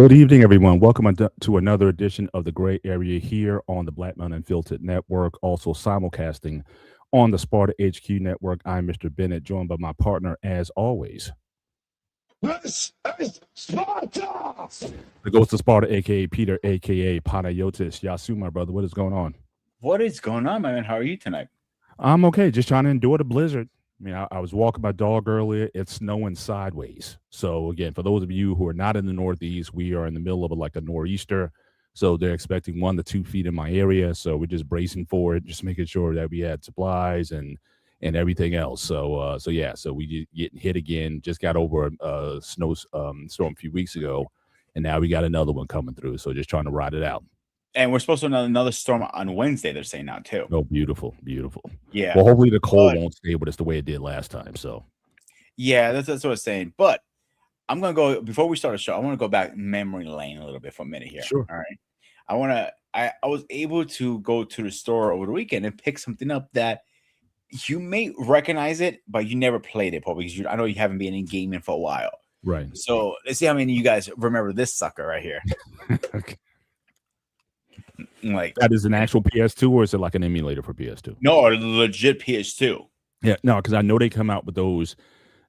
Good evening, everyone. Welcome to another edition of the Gray Area here on the Black Man Unfiltered Network, also simulcasting on the Sparta HQ Network. I'm Mr. Bennett, joined by my partner, as always, This is Sparta! the Ghost of Sparta, aka Peter, aka Panayotis. Yasu, my brother, what is going on? What is going on, my man? How are you tonight? I'm okay, just trying to endure the blizzard. I mean, I was walking my dog earlier. It's snowing sideways. So again, for those of you who are not in the Northeast, we are in the middle of like a nor'easter. So they're expecting 1 to 2 feet in my area. So we're just bracing for it, just making sure that we had supplies and everything else. So yeah, so we getting hit again. Just got over a storm a few weeks ago, and now we got another one coming through. So just trying to ride it out. And we're supposed to have another storm on Wednesday, they're saying now, too. Oh, beautiful, beautiful. Yeah. Well, hopefully the cold won't stay with us the way it did last time. So yeah, that's what I was saying. But I'm gonna go before we start the show. I want to go back memory lane a little bit for a minute here. Sure. All right. I was able to go to the store over the weekend and pick something up that you may recognize it, but you never played it, probably because I know you haven't been in gaming for a while. Right. So let's see how many of you guys remember this sucker right here. Okay. Like That is an actual PS2, or is it like an emulator for PS2? no, a legit PS2. Yeah, no, because I know they come out with those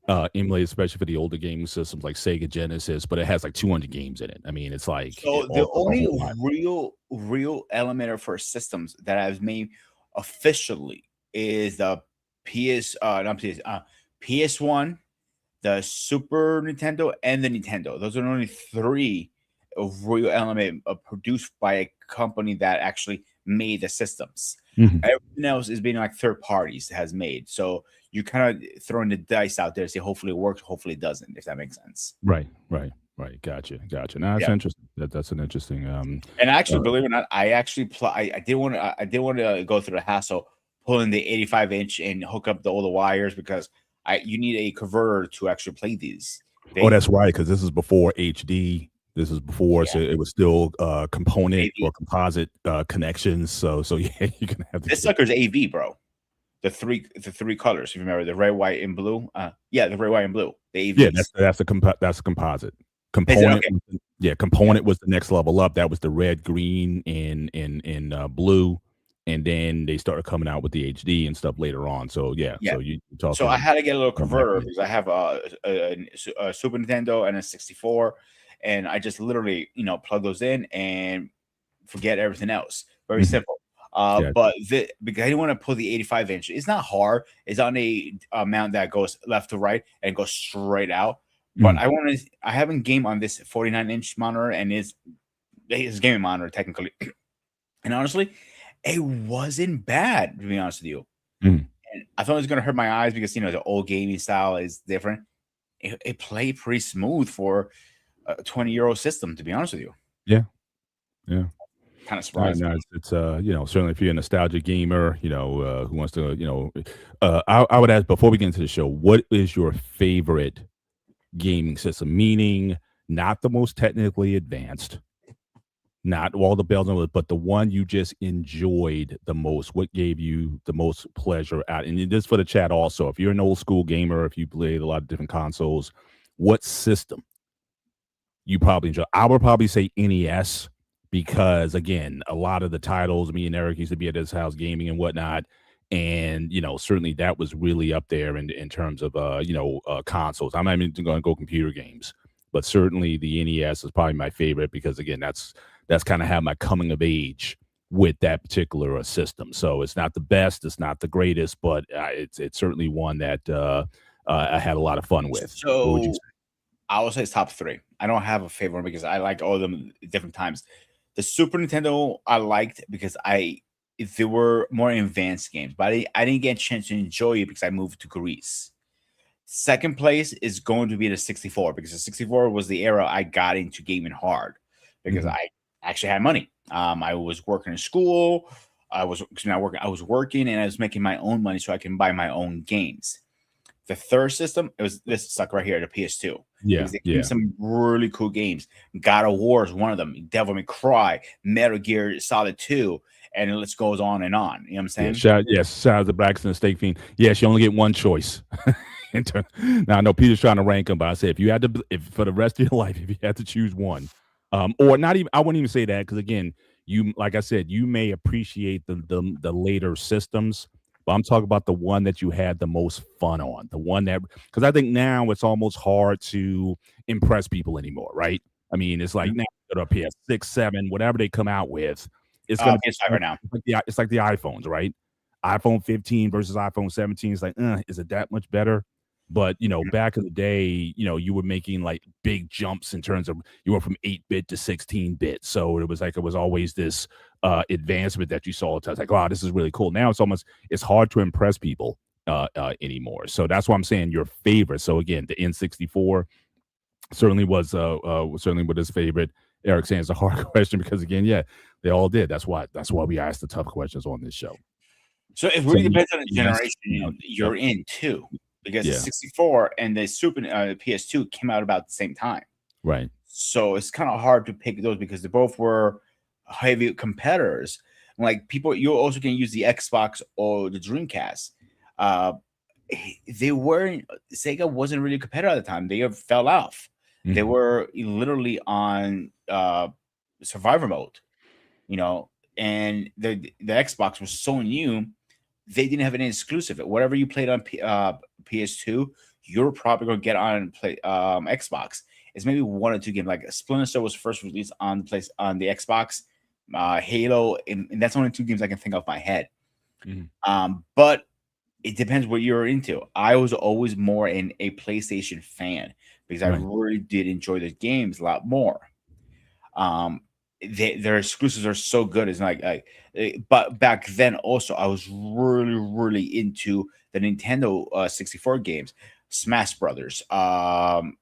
emulators, especially for the older gaming systems like Sega Genesis, but it has like 200 games in it. I mean, it's like So the only real elementer for systems that I've made officially is the PS1, the Super Nintendo, and the Nintendo. Those are the only three real element produced by a company that actually made the systems. Mhm. Everything else is being like third parties has made. So you kind of throwing the dice out there, say hopefully it works, hopefully it doesn't, if that makes sense. Right. Gotcha. Now that's Yeah. interesting. That's an interesting. And actually, believe it or not, I actually I did want to go through the hassle pulling the 85-inch and hook up all the wires because you need a converter to actually play these. Oh, that's right, because this is before HD. This is before, so it was still component AV. or composite connections. So yeah, you're gonna have to. This sucker's AV, bro. The three colors. If you remember the red, white, and blue. Yeah, the red, white, and blue. The AVs. Yeah, that's a composite. Component, okay? Component was the next level up. That was the red, green, and blue, and then they started coming out with the HD and stuff later on. So yeah. So you talk. So I had to get a little converter because I have a Super Nintendo and a 64, and I just literally plug those in and forget everything else. Very simple. But because I didn't want to pull the 85-inch, it's not hard. It's on a mount that goes left to right and goes straight out. But I haven't game on this 49-inch monitor, and it's gaming monitor technically. And honestly, it wasn't bad, to be honest with you. And I thought it was gonna hurt my eyes because the old gaming style is different. It played pretty smooth for a 20-year-old system, to be honest with you. Yeah. Kind of surprised. It's certainly if you're a nostalgia gamer, who wants to, I would ask before we get into the show, what is your favorite gaming system? Meaning not the most technically advanced, not all the bells and whistles, but the one you just enjoyed the most. What gave you the most pleasure out? And this for the chat also. If you're an old school gamer, if you played a lot of different consoles, what system you probably enjoy? I would probably say NES. Because again, a lot of the titles, me and Eric used to be at his house gaming and whatnot, and certainly that was really up there in terms of consoles. I'm not even going to go computer games, but certainly the NES is probably my favorite because again, that's kind of how my coming of age with that particular system. So it's not the best, it's not the greatest, but it's certainly one that I had a lot of fun with. So what would you say? I would say it's top 3. I don't have a favorite one because I like all of them at different times. The Super Nintendo I liked because there were more advanced games, but I didn't get a chance to enjoy it because I moved to Greece. Second place is going to be the 64 because the 64 was the era I got into gaming hard because I actually had money. I was working in school. I was not working. I was working and I was making my own money so I can buy my own games. The third system, it was this sucker right here, the PS2. Yeah, they gave some really cool games. God of War is one of them. Devil May Cry, Metal Gear Solid 2, and it just goes on and on. You know what I'm saying? Shout out to Braxton Steak Fiend. Yes, you only get one choice. Now I know Peter's trying to rank them, but I say if for the rest of your life, if you had to choose one, Or not even. I wouldn't even say that because again, you like I said, you may appreciate the later systems, but I'm talking about the one that you had the most fun on, the one that because I think now it's almost hard to impress people anymore, right? I mean, it's like now up here, 6, 7, whatever they come out with, it's gonna PS5 right now. it's like the iPhones, right? iPhone 15 versus iPhone 17 is like, is it that much better? But back in the day, you were making like big jumps in terms of you went from 8-bit to 16-bit. So it was always this advancement that you saw. It's like, wow, this is really cool. Now it's hard to impress people anymore. So that's why I'm saying your favorite. So again, the N64 certainly was certainly what his favorite. Eric saying it's a hard question because again, yeah, they all did. That's why we asked the tough questions on this show. So it really depends on the generation you're in too, because the 64 and the PS2 came out about the same time, right? So it's kind of hard to pick those because they both were heavy competitors. Like you also can use the Xbox or the Dreamcast. Sega wasn't really a competitor at the time. They fell off. Mm-hmm. They were literally on survivor mode, and the Xbox was so new. They didn't have any exclusive. Whatever you played on PS2, you're probably going to get on Xbox. It's maybe 1 or 2 games. Like Splinter Cell was first released on the Xbox, Halo, and that's only 2 games I can think of my head. Mm-hmm. But it depends what you're into. I was always more a PlayStation fan because I really did enjoy the games a lot more. Their exclusives are so good. It's but back then also I was really, really into the Nintendo 64 games, Smash Brothers, Pod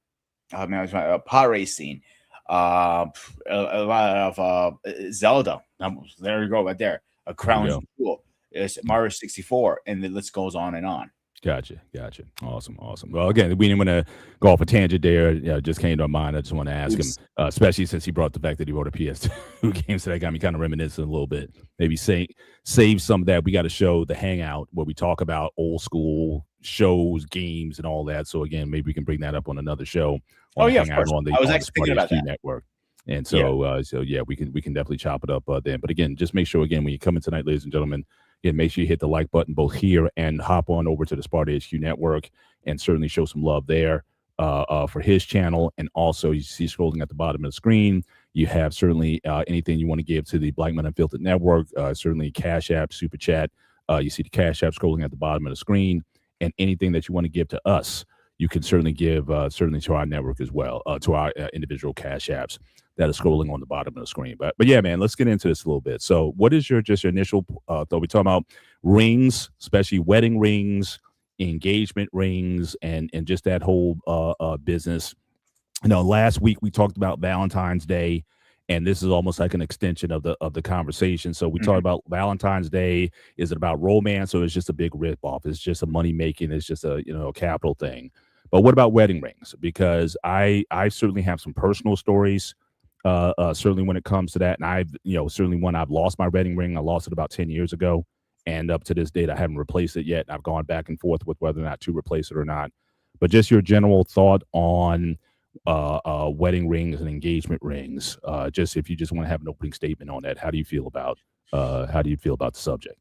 Racing, a lot of Zelda. There you go, right there. A Crown Jewel. It's Mario 64, and the list goes on and on. Gotcha. Awesome. Well, again, we didn't want to go off a tangent there. Just came to mind. I just want to ask him, especially since he brought the fact that he wrote a PS2 game, so that got me kind of reminiscing a little bit. Maybe save some of that. We got to show the hangout where we talk about old school shows, games, and all that. So again, maybe we can bring that up on another show. Hangout on the I was actually thinking about that network. And so, we can definitely chop it up then. But again, just make sure when you come in tonight, ladies and gentlemen. Yeah, make sure you hit the like button both here and hop on over to the Sparta HQ Network and certainly show some love there for his channel. And also, you see scrolling at the bottom of the screen, you have certainly anything you want to give to the Black Men Unfiltered Network, certainly Cash App, Super Chat. You see the Cash App scrolling at the bottom of the screen, and anything that you want to give to us, you can certainly give certainly to our network as well, to our individual Cash Apps that are scrolling on the bottom of the screen. But yeah, man, let's get into this a little bit. So what is your initial thought? We're talking about rings, especially wedding rings, engagement rings, and just that whole business. Last week we talked about Valentine's Day, and this is almost like an extension of the conversation. So we talked about Valentine's Day. Is it about romance, or is it just a big ripoff? It's just a money making. It's just a capital thing. But what about wedding rings? Because I certainly have some personal stories. Certainly when it comes to that, and I've certainly when I've lost my wedding ring. I lost it about 10 years ago, and up to this date I haven't replaced it yet. I've gone back and forth with whether or not to replace it or not. But just your general thought on wedding rings and engagement rings. Just if you just want to have an opening statement on that, how do you feel about the subject?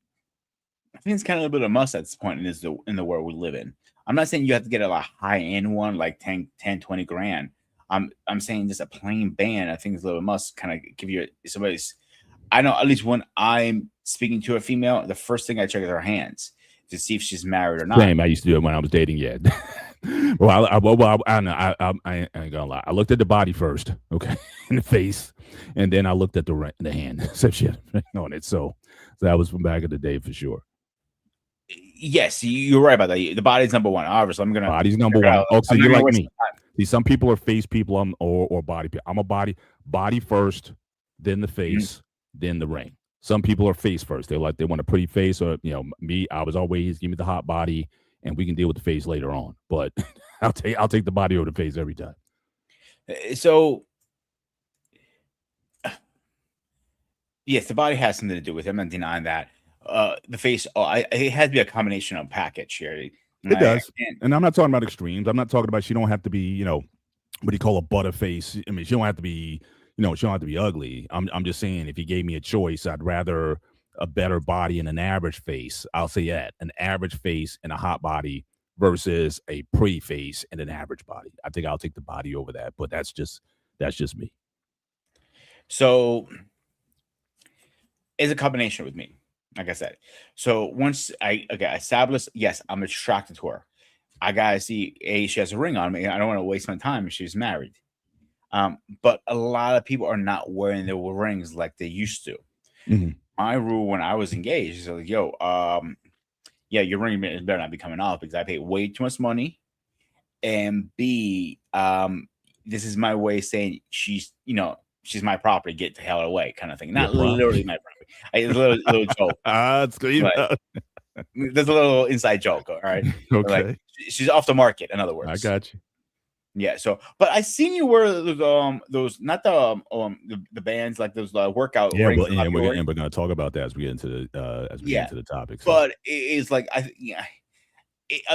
I think it's kind of a bit of a must at this point in the world we live in. I'm not saying you have to get a high end one like 10, 20 grand. I'm saying just a plain band. I think it's a little must kind of give you somebody's. I know at least when I'm speaking to a female, the first thing I check is her hands to see if she's married or not. Same. I used to do it when I was dating. Yeah. Well, I don't know. I ain't gonna lie. I looked at the body first, okay, in the face, and then I looked at the hand. So she had a ring on it. So that was from back in the day for sure. Yes, you're right about that. The body's number one. Obviously, I'm gonna. Body's number one. Oh, so you're like me. See, some people are face people. Or body people. I'm a body first, then the face, then the ring. Some people are face first. They want a pretty face, or me. I was always give me the hot body, and we can deal with the face later on. But I'll take the body over the face every time. So yes, the body has something to do with it. I'm not denying that. The face, it has to be a combination of package here. It does. And I'm not talking about extremes. I'm not talking about she don't have to be, what do you call a butter face? I mean, she don't have to be, she don't have to be ugly. I'm just saying, if you gave me a choice, I'd rather a better body and an average face. I'll say that, an average face and a hot body versus a pretty face and an average body. I think I'll take the body over that, but that's just me. So it's a combination with me, like I said. So once I established, yes, I'm attracted to her. I gotta see, she has a ring on me. I don't want to waste my time if she's married. But a lot of people are not wearing their rings like they used to. Mhm. My rule when I was engaged is like, yo, yeah, your ring better not be coming off because I paid way too much money. And B, this is my way of saying she's my property, get the hell away, kind of thing. Not literally my property. It's a little joke. It's good. Like, there's a little inside joke, all right? Okay. Like, she's off the market, in other words. I got you. Yeah. So, but I seen you wear those not the bands, like those workout Yeah, rings. well, and we're gonna talk about that as we get into the topic. So. But it's like at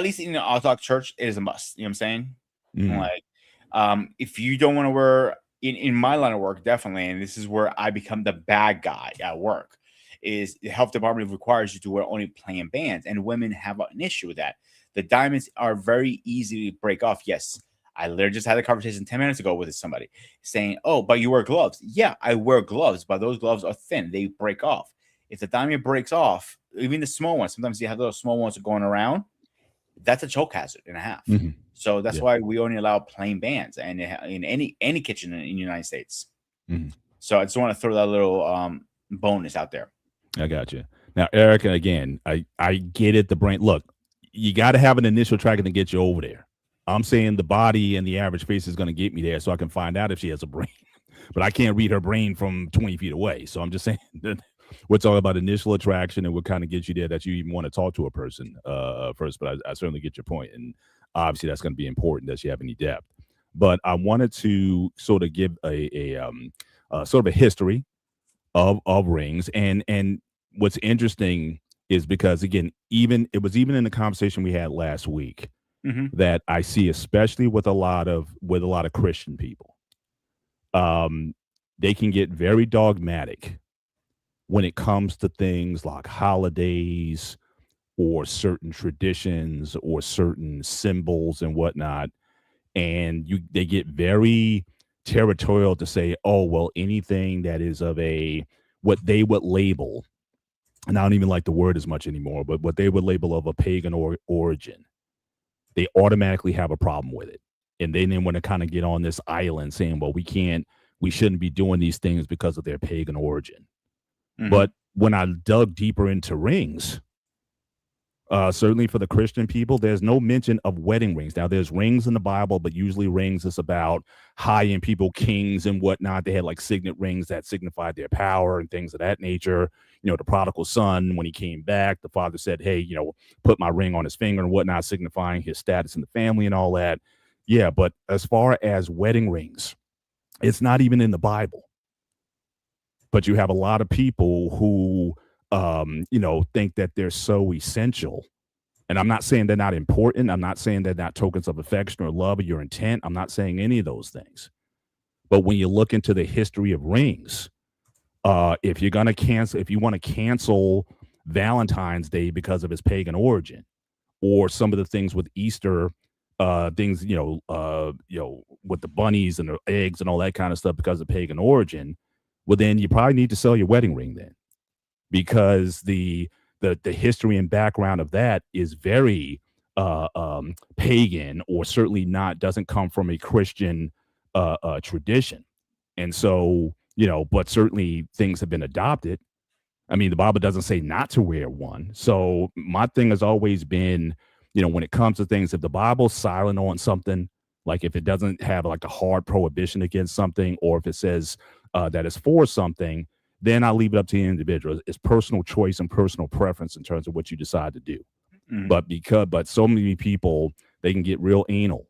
least in the Orthodox Church, it is a must. You know what I'm saying? Mm. Like, if you don't want to wear in my line of work, definitely, and this is where I become the bad guy at work, is the health department requires you to wear only plain bands, and women have an issue with that. The diamonds are very easy to break off. Yes, I literally just had a conversation 10 minutes ago with somebody saying, "Oh, but you wear gloves." Yeah, I wear gloves, but those gloves are thin; they break off. If the diamond breaks off, even the small ones, sometimes you have those small ones going around. That's a choke hazard and a half. Mm-hmm. So that's why we only allow plain bands and in any kitchen in the United States. Mm-hmm. So I just want to throw that little bonus out there. I got you. Now, Eric, and again, I get it. The brain, look, you got to have an initial tracking to get you over there. I'm saying the body and the average face is going to get me there so I can find out if she has a brain. But I can't read her brain from 20 feet away. So I'm just saying that we're talking about initial attraction and what kind of gets you there that you even want to talk to a person first. But I certainly get your point. And obviously that's going to be important that you have any depth. But I wanted to sort of give a sort of a history of rings. And what's interesting is because, again, it was even in the conversation we had last week, that I see, especially with a lot of Christian people, they can get very dogmatic when it comes to things like holidays or certain traditions or certain symbols and whatnot. And they get very territorial to say, oh, well, anything that is of what they would label, and I don't even like the word as much anymore, but what they would label of a pagan origin, they automatically have a problem with it. And they then want to kind of get on this island saying, well, we shouldn't be doing these things because of their pagan origin. But when I dug deeper into rings, certainly for the Christian people, there's no mention of wedding rings. Now, there's rings in the Bible, but usually rings is about high-end people, kings and whatnot. They had like signet rings that signified their power and things of that nature. The prodigal son, when he came back, the father said, hey, put my ring on his finger and whatnot, signifying his status in the family and all that. Yeah, but as far as wedding rings, it's not even in the Bible. But you have a lot of people who think that they're so essential. And I'm not saying they're not important. I'm not saying they're not tokens of affection or love or your intent. I'm not saying any of those things. But when you look into the history of rings, if you want to cancel Valentine's Day because of its pagan origin, or some of the things with Easter, things, with the bunnies and the eggs and all that kind of stuff because of pagan origin, well, then you probably need to sell your wedding ring then, because the history and background of that is very pagan, or certainly doesn't come from a Christian tradition. And so, but certainly things have been adopted. I mean, the Bible doesn't say not to wear one. So my thing has always been, when it comes to things, if the Bible's silent on something, like if it doesn't have like a hard prohibition against something, or if it says that it's for something, then I'll leave it up to the individual. It's personal choice and personal preference in terms of what you decide to do. But so many people, they can get real anal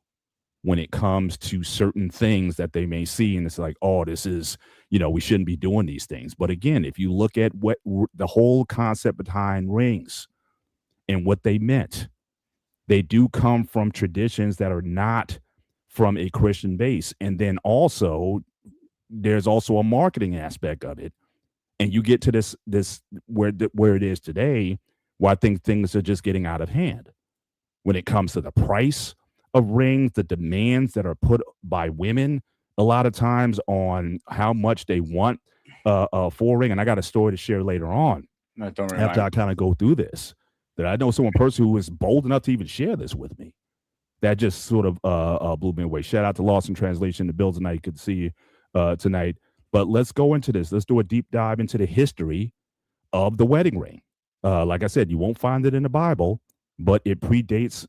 when it comes to certain things that they may see. And it's like, oh, this is, we shouldn't be doing these things. But again, if you look at what the whole concept behind rings and what they meant, they do come from traditions that are not from a Christian base. And then also, there's also a marketing aspect of it, and you get to this where it is today, where I think things are just getting out of hand when it comes to the price of rings, the demands that are put by women a lot of times on how much they want for a ring. And I got a story to share later on No, don't after remind I kind of go through this, that I know someone person who was bold enough to even share this with me. That just sort of blew me away. Shout out to Lost in Translation, the Bill tonight. Good to see you tonight. But let's go into this. Let's do a deep dive into the history of the wedding ring. Like I said, you won't find it in the Bible, but it predates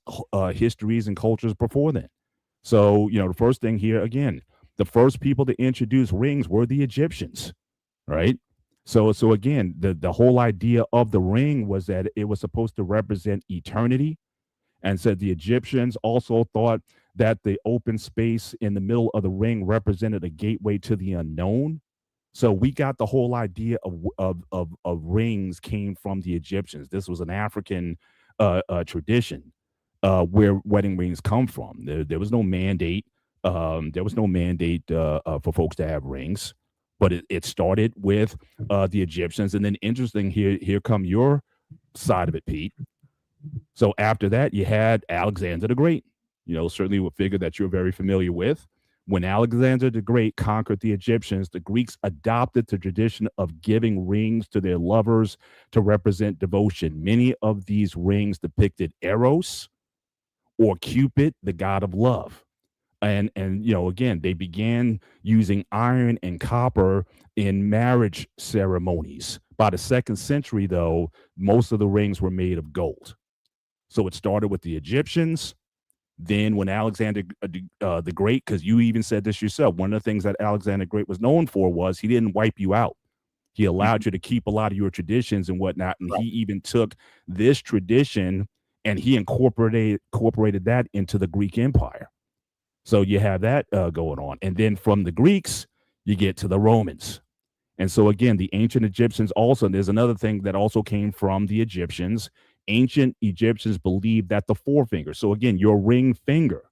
histories and cultures before then. So, the first thing here, again, the first people to introduce rings were the Egyptians, right? So again, the whole idea of the ring was that it was supposed to represent eternity, and said the Egyptians also thought that the open space in the middle of the ring represented a gateway to the unknown. So we got the whole idea of rings came from the Egyptians. This was an African tradition where wedding rings come from. There was no mandate. There was no mandate for folks to have rings, but it started with the Egyptians. And then interesting here come your side of it, Pete. So after that, you had Alexander the Great. Certainly a figure that you're very familiar with. When Alexander the Great conquered the Egyptians, the Greeks adopted the tradition of giving rings to their lovers to represent devotion. Many of these rings depicted Eros or Cupid, the god of love. And again, they began using iron and copper in marriage ceremonies. By the 2nd century, though, most of the rings were made of gold. So it started with the Egyptians. Then when Alexander the Great, because you even said this yourself, one of the things that Alexander the Great was known for was he didn't wipe you out. He allowed you to keep a lot of your traditions and whatnot. And he even took this tradition and he incorporated that into the Greek Empire. So you have that going on. And then from the Greeks, you get to the Romans. And so again, the ancient Egyptians also, there's another thing that also came from the Egyptians. Ancient Egyptians believed that the forefinger, so again, your ring finger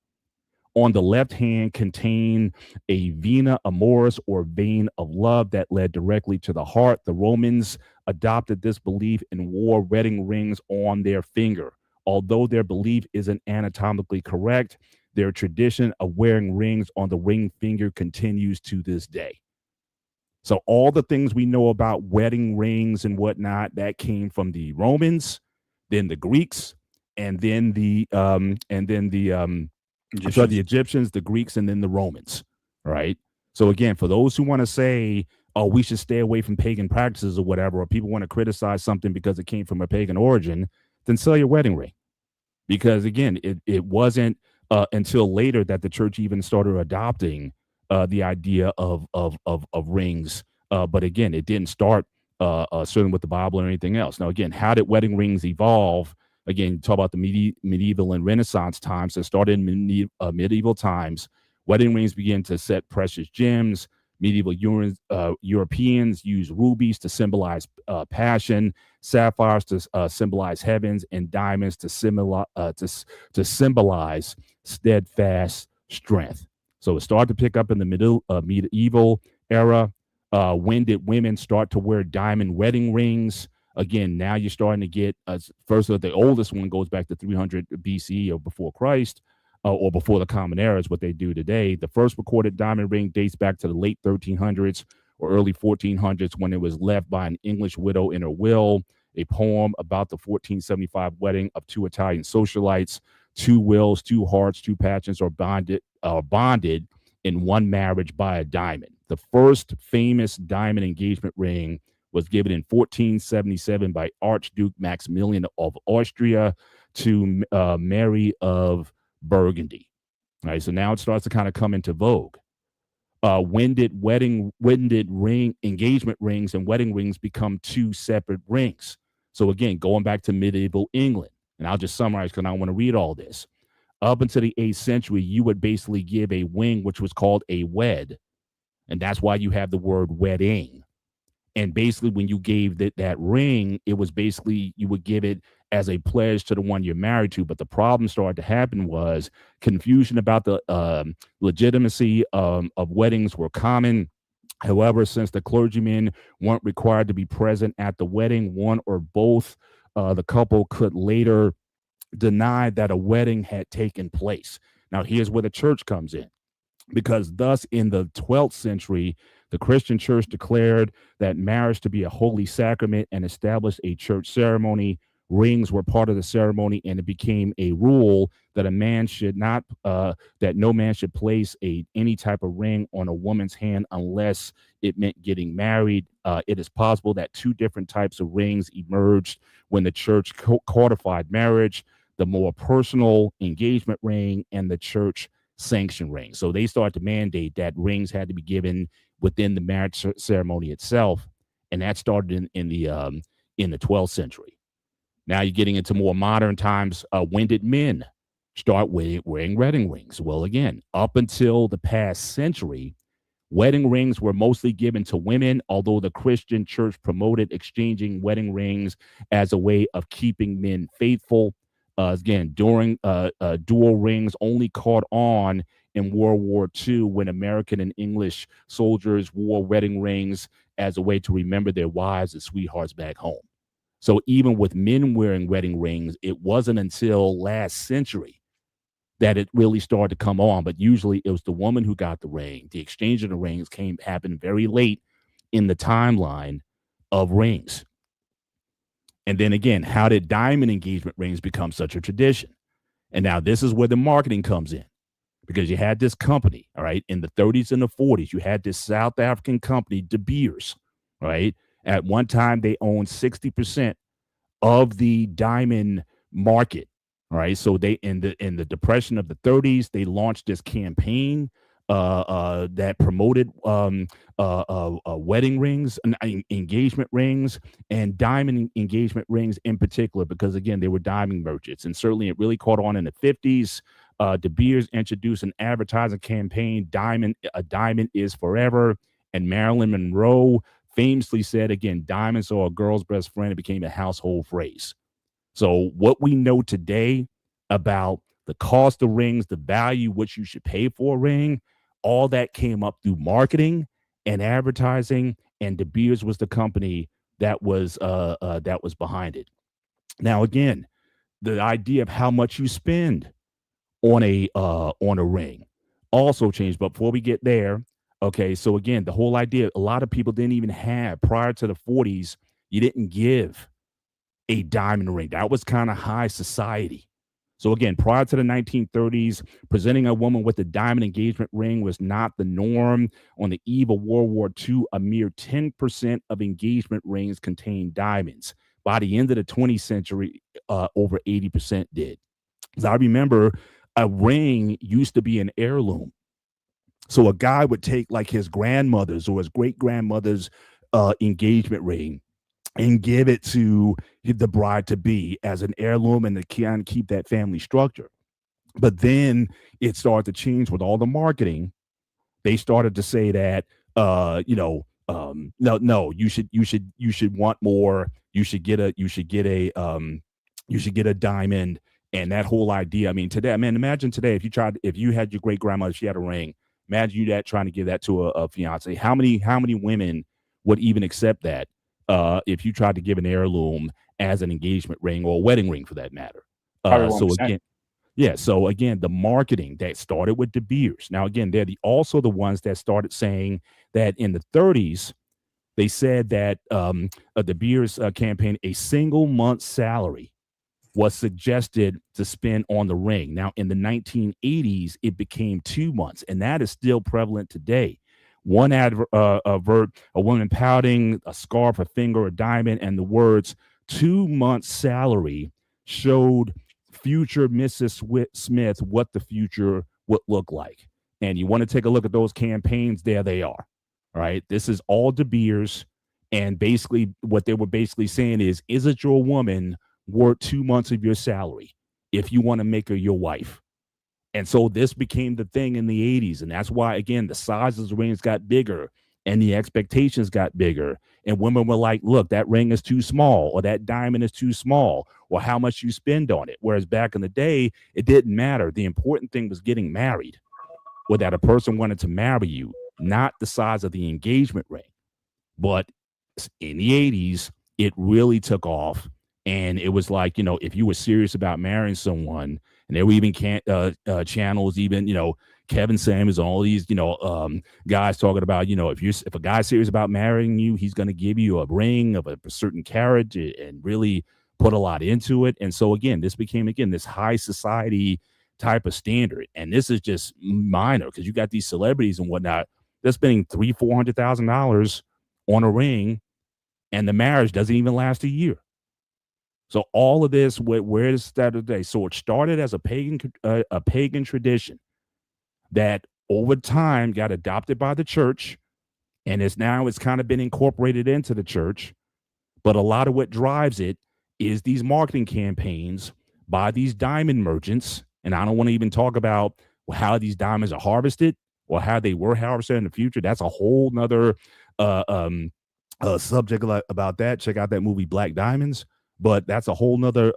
on the left hand contained a vena amoris or vein of love that led directly to the heart. The Romans adopted this belief and wore wedding rings on their finger. Although their belief isn't anatomically correct, their tradition of wearing rings on the ring finger continues to this day. So all the things we know about wedding rings and whatnot, that came from the Romans, then the Greeks, and then the Egyptians, the Greeks, and then the Romans. Right. So again, for those who want to say, oh, we should stay away from pagan practices or whatever, or people want to criticize something because it came from a pagan origin, then sell your wedding ring. Because again, it wasn't until later that the church even started adopting the idea of rings. But again, it didn't start certainly with the Bible or anything else. Now, again, how did wedding rings evolve? Again, talk about the medieval and Renaissance times. That started in medieval times. Wedding rings began to set precious gems. Medieval Europeans used rubies to symbolize passion, sapphires to symbolize heavens, and diamonds to symbolize steadfast strength. So it started to pick up in the medieval era. When did women start to wear diamond wedding rings? Again, now you're starting to get first of the oldest one goes back to 300 BCE or before Christ. Or before the Common Era is what they do today. The first recorded diamond ring dates back to the late 1300s or early 1400s when it was left by an English widow in her will. A poem about the 1475 wedding of two Italian socialites. Two wills, two hearts, two passions are bonded in one marriage by a diamond. The first famous diamond engagement ring was given in 1477 by Archduke Maximilian of Austria to Mary of Burgundy. All right, so now it starts to kind of come into vogue. When did engagement rings and wedding rings become two separate rings? So again, going back to medieval England, and I'll just summarize because I don't want to read all this. Up until the 8th century, you would basically give a ring, which was called a wed, and that's why you have the word wedding. And basically, when you gave that ring, it was basically you would give it as a pledge to the one you're married to. But the problem started to happen was confusion about the legitimacy of weddings were common. However, since the clergymen weren't required to be present at the wedding, one or both, the couple could later deny that a wedding had taken place. Now, here's where the church comes in, because thus in the 12th century, the Christian church declared that marriage to be a holy sacrament and established a church ceremony. Rings were part of the ceremony, and it became a rule that a man should not, that no man should place any type of ring on a woman's hand unless it meant getting married. It is possible that two different types of rings emerged when the church codified marriage: the more personal engagement ring and the church sanction ring. So they started to mandate that rings had to be given within the marriage ceremony itself, and that started in the 12th century. Now you're getting into more modern times. When did men start wearing wedding rings? Well, again, up until the past century, wedding rings were mostly given to women, although the Christian church promoted exchanging wedding rings as a way of keeping men faithful. Again, during dual rings only caught on in World War II, when American and English soldiers wore wedding rings as a way to remember their wives and sweethearts back home. So even with men wearing wedding rings, it wasn't until last century that it really started to come on. But usually it was the woman who got the ring. The exchange of the rings happened very late in the timeline of rings. And then again, how did diamond engagement rings become such a tradition? And now this is where the marketing comes in, because you had this company, all right, in the 30s and the 40s. You had this South African company, De Beers, right? At one time, they owned 60% of the diamond market. All right. So they in the depression of the 30s, they launched this campaign that promoted wedding rings and engagement rings, and diamond engagement rings in particular, because again, they were diamond merchants. And certainly it really caught on in the 50s. De Beers introduced an advertising campaign, a diamond is forever. And Marilyn Monroe famously said, again, diamonds are a girl's best friend. It became a household phrase. So what we know today about the cost of rings, the value which you should pay for a ring, all that came up through marketing and advertising, and De Beers was the company that was behind it. Now, again, the idea of how much you spend on a ring also changed. But before we get there, okay, so again, the whole idea, a lot of people didn't even have, prior to the 40s, you didn't give a diamond ring. That was kind of high society. So again, prior to the 1930s, presenting a woman with a diamond engagement ring was not the norm. On the eve of World War II, a mere 10% of engagement rings contained diamonds. By the end of the 20th century, over 80% did. As I remember, a ring used to be an heirloom. So a guy would take like his grandmother's or his great grandmother's engagement ring and give it to the bride to be as an heirloom, and to kind of keep that family structure. But then it started to change with all the marketing. They started to say that no, you should want more. You should get a diamond. And that whole idea, I mean, today, man, imagine today if you had your great grandmother, she had a ring. Imagine you trying to give that to a fiance. How many women would even accept that if you tried to give an heirloom as an engagement ring, or a wedding ring for that matter? So again, the marketing that started with De Beers. Now again, they're also the ones that started saying that in the 30s, they said that De Beers campaign, a single month's salary was suggested to spend on the ring. Now, in the 1980s, it became 2 months, and that is still prevalent today. One advert, a woman pouting, a scarf, a finger, a diamond, and the words 2 months salary showed future Mrs. Smith what the future would look like. And you want to take a look at those campaigns, there they are. All right. This is all De Beers. And basically what they were basically saying is it your woman worth 2 months of your salary if you want to make her your wife? And so this became the thing in the 80s. And that's why, again, the sizes of the rings got bigger and the expectations got bigger. And women were like, look, that ring is too small, or that diamond is too small, or how much you spend on it. Whereas back in the day, it didn't matter. The important thing was getting married, or that a person wanted to marry you. not the size of the engagement ring. But in the 80s, it really took off. And it was like, if you were serious about marrying someone, and there were even channels, even, Kevin Samuels, all these, guys talking about, if a guy's serious about marrying you, he's going to give you a ring of a certain carat and really put a lot into it. And so, again, this became, this high society type of standard. And this is just minor because you got these celebrities and whatnot. They're spending $300,000-$400,000 on a ring, and the marriage doesn't even last a year. So all of this, where does it start today? So it started as a pagan tradition that over time got adopted by the church, and it's kind of been incorporated into the church. But a lot of what drives it is these marketing campaigns by these diamond merchants. And I don't want to even talk about how these diamonds are harvested or how they were harvested in the future. That's a whole nother subject about that. Check out that movie Black Diamonds. But that's a whole nother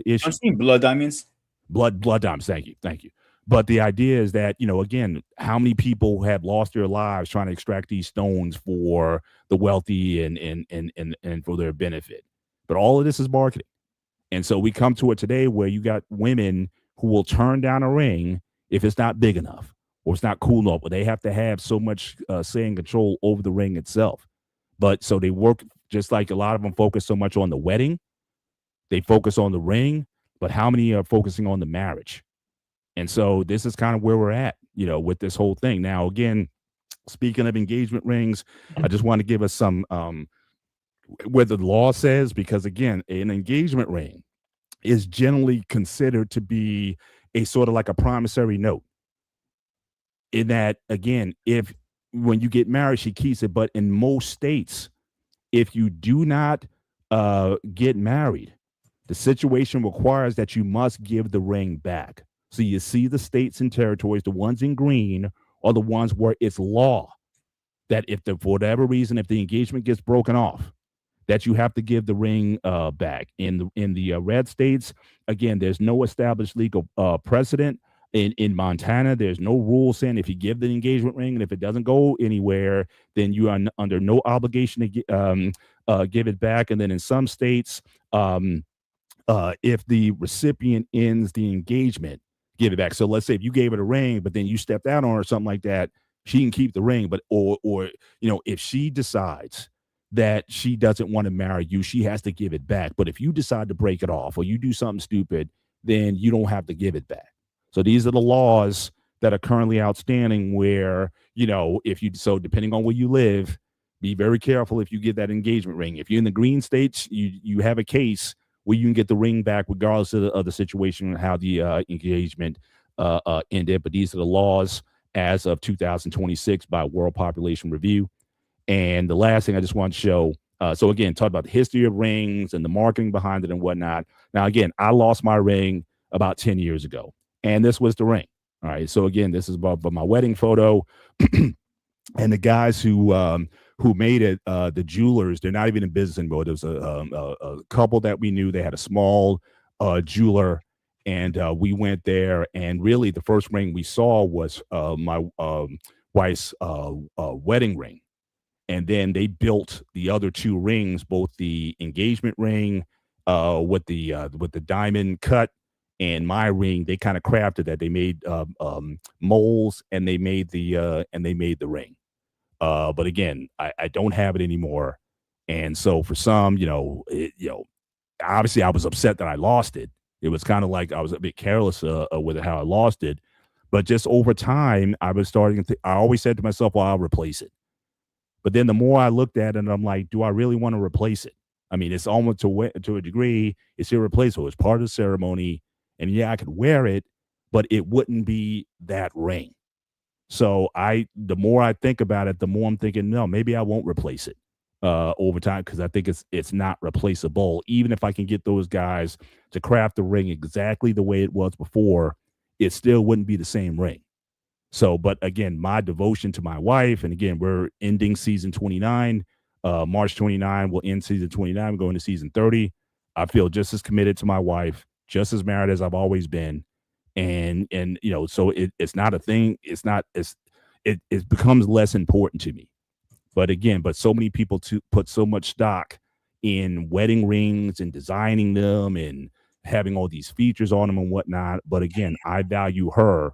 issue. I've seen Blood Diamonds. Blood diamonds. Thank you. But the idea is that, again, how many people have lost their lives trying to extract these stones for the wealthy and for their benefit. But all of this is marketing. And so we come to it today where you got women who will turn down a ring if it's not big enough or it's not cool enough, but they have to have so much say and control over the ring itself. But so they work, just like a lot of them focus so much on the wedding, they focus on the ring, but how many are focusing on the marriage? And so this is kind of where we're at, with this whole thing. Now, again, speaking of engagement rings, I just want to give us some where the law says, because again, an engagement ring is generally considered to be a sort of like a promissory note. In that, again, when you get married, she keeps it. But in most states, if you do not get married, the situation requires that you must give the ring back. So you see the states and territories, the ones in green are the ones where it's law that for whatever reason, if the engagement gets broken off, that you have to give the ring back. In the red states, again, there's no established legal precedent. In Montana, there's no rule saying if you give the engagement ring and if it doesn't go anywhere, then you are under no obligation to give it back. And then in some states, if the recipient ends the engagement, give it back. So let's say if you gave it a ring, but then you stepped out on her or something like that, she can keep the ring. But or if she decides that she doesn't want to marry you, she has to give it back. But if you decide to break it off or you do something stupid, then you don't have to give it back. So these are the laws that are currently outstanding where, depending on where you live, be very careful if you get that engagement ring. If you're in the green states, you have a case where you can get the ring back regardless of the situation and how the engagement ended. But these are the laws as of 2026 by World Population Review. And the last thing I just want to show, so again, talk about the history of rings and the marketing behind it and whatnot. Now, again, I lost my ring about 10 years ago, and this was the ring. All right. So again, this is about my wedding photo. And the guys who made it, the jewelers, they're not even in business anymore. There was a couple that we knew. They had a small jeweler, and we went there. And really, the first ring we saw was my wife's wedding ring. And then they built the other two rings, both the engagement ring with the diamond cut and my ring. They kind of crafted that. They made molds and they made the ring. But again, I don't have it anymore. And so for some, obviously I was upset that I lost it. It was kind of like I was a bit careless with how I lost it. But just over time, I was starting to I always said to myself, well, I'll replace it. But then the more I looked at it, I'm like, do I really want to replace it? I mean, it's almost to a degree, it's irreplaceable. It's part of the ceremony. And yeah, I could wear it, but it wouldn't be that ring. So the more I think about it, the more I'm thinking, no, maybe I won't replace it over time, because I think it's not replaceable. Even if I can get those guys to craft the ring exactly the way it was before, it still wouldn't be the same ring. So, but again, my devotion to my wife, and again, we're ending season 29. March 29, we'll end season 29, going to season 30. I feel just as committed to my wife, just as married as I've always been. And so it's not a thing. It's it becomes less important to me. But again, so many people put so much stock in wedding rings and designing them and having all these features on them and whatnot. But again, I value her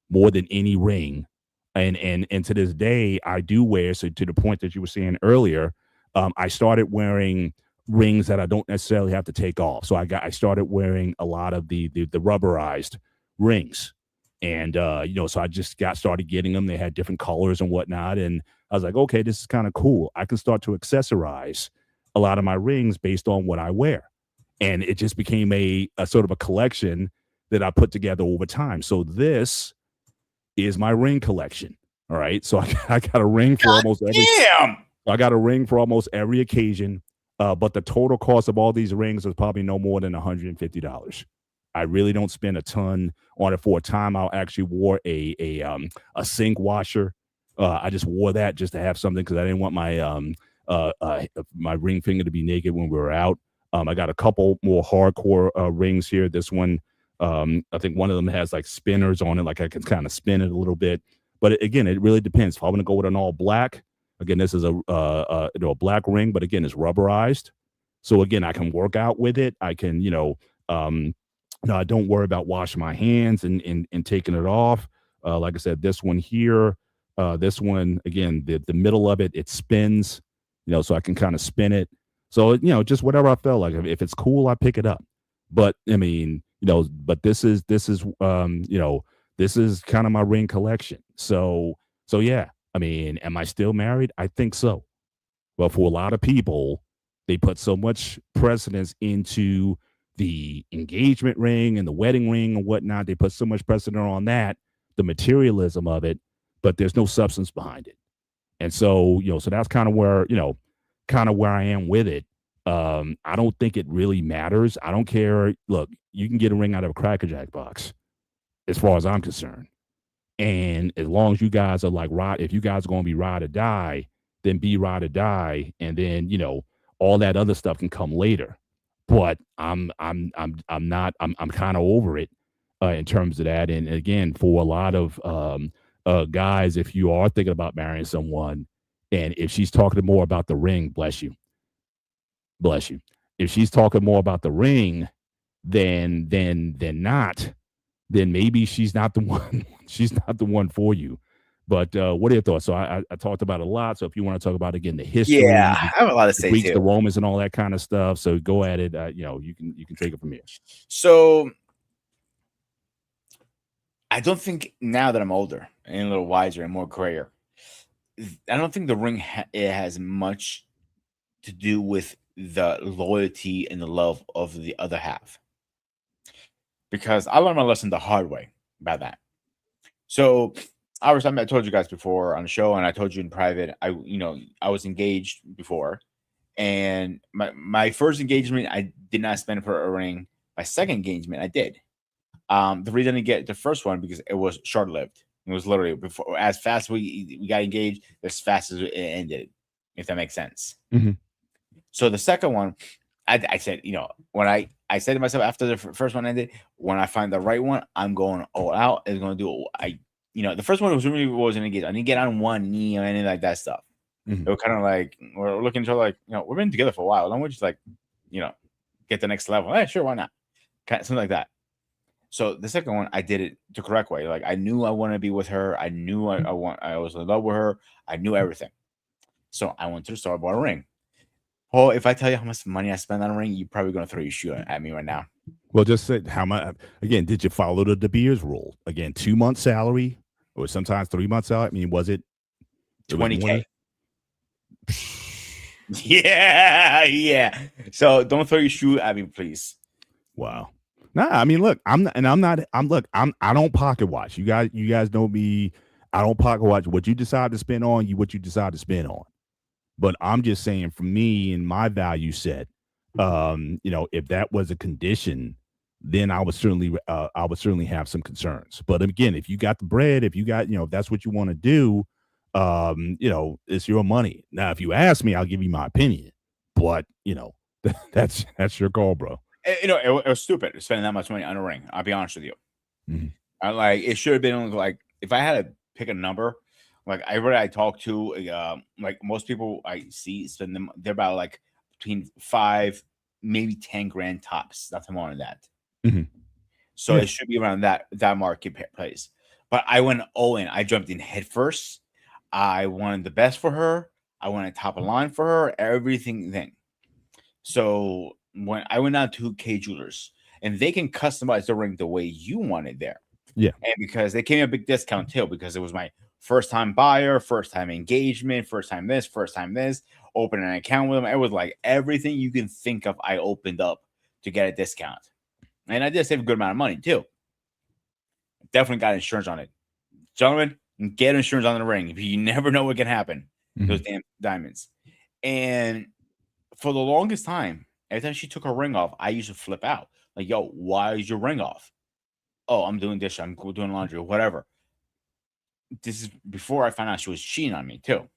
more than any ring. And to this day, I do wear, so to the point that you were saying earlier, I started wearing rings that I don't necessarily have to take off. So I started wearing a lot of the rubberized rings. And so I just started getting them. They had different colors and whatnot. And I was like, okay, this is kind of cool. I can start to accessorize a lot of my rings based on what I wear. And it just became a sort of a collection that I put together over time. So this is my ring collection. All right. So I got a ring for almost every. Damn. I got a ring for almost every occasion. But the total cost of all these rings is probably no more than $150. I really don't spend a ton on it. For a time, I actually wore a sink washer. I just wore that just to have something because I didn't want my ring finger to be naked when we were out. I got a couple more hardcore rings here. This one, I think one of them has like spinners on it, like I can kind of spin it a little bit. But again, it really depends. If I'm going to go with an all black, again, this is a black ring, but again, it's rubberized. So again, I can work out with it. I can, I don't worry about washing my hands and taking it off. Like I said, this one here, this one, again, the middle of it, it spins, so I can kind of spin it. So, just whatever I felt like. If it's cool, I pick it up. But I mean, but this is this is kind of my ring collection. So yeah. I mean, am I still married? I think so. But for a lot of people, they put so much precedence into the engagement ring and the wedding ring and whatnot. They put so much precedent on that, the materialism of it, but there's no substance behind it. And so, so that's kind of where I am with it. I don't think it really matters. I don't care. Look, you can get a ring out of a Cracker Jack box, as far as I'm concerned. And as long as you guys are like if you guys are going to be ride or die, then be ride or die, and then all that other stuff can come later. But I'm kind of over it in terms of that. And again, for a lot of guys, if you are thinking about marrying someone, and if she's talking more about the ring, bless you. If she's talking more about the ring than not, then maybe she's not the one. She's not the one for you. But what are your thoughts? So I talked about it a lot. So if you want to talk about again the history, yeah, I have a lot to say Greeks, too. the Romans, and all that kind of stuff. So go at it. You can take it from here. So I don't think now that I'm older and a little wiser and more grayer, I don't think the ring it has much to do with the loyalty and the love of the other half. Because I learned my lesson the hard way about that. So I told you guys before on the show, and I told you in private, I was engaged before, and my first engagement, I did not spend for a ring. My second engagement, I did. The reason I didn't get the first one because it was short-lived. It was literally before, as fast as we got engaged, as fast as it ended, if that makes sense. Mm-hmm. So the second one, I said, when I said to myself after the first one ended, when I find the right one, I'm going all out. It's going to do the first one wasn't engaged. I didn't get on one knee or anything like that stuff. Mm-hmm. It was kind of like we're looking to like, we've been together for a while. Don't we just like, get the next level? Hey, sure, why not? Something like that. So the second one, I did it the correct way. Like I knew I wanted to be with her. I knew I was in love with her. I knew everything. So I went to the store, bought a ring. Well, if I tell you how much money I spent on a ring, you're probably going to throw your shoe at me right now. Well, just say how much. Again, did you follow the De Beers rule? Again, 2 months salary, or sometimes 3 months salary. I mean, was it $20K? Yeah. So don't throw your shoe at me, please. Wow. Nah, I mean, look, I don't pocket watch. You guys know me. I don't pocket watch. What you decide to spend on, what you decide to spend on. But I'm just saying, for me and my value set, if that was a condition, then I would certainly have some concerns. But again, if you got the bread, if you got, if that's what you want to do, it's your money. Now, if you ask me, I'll give you my opinion. But that's your call, bro. It was stupid spending that much money on a ring. I'll be honest with you. Mm-hmm. It should have been like, if I had to pick a number, Like everybody I talk to, like most people I see spend them. They're about like between 5, maybe 10 grand tops. Nothing more than that. Mhm. So Yeah. it should be around that marketplace. But I went all in. I jumped in head first. I wanted the best for her. I wanted top of line for her. Everything then. So when I went out to K Jewelers, and they can customize the ring the way you want it there. Yeah. And because they gave me a big discount too, because it was my first time buyer, first time engagement, first time this, open an account with them. It was like everything you can think of, I opened up to get a discount. And I did save a good amount of money too. Definitely got insurance on it. Gentlemen, get insurance on the ring. You never know what can happen. Those damn diamonds. And for the longest time, every time she took her ring off, I used to flip out. Like, yo, why is your ring off? Oh, I'm doing this. I'm doing laundry or whatever. This is before I found out she was cheating on me too.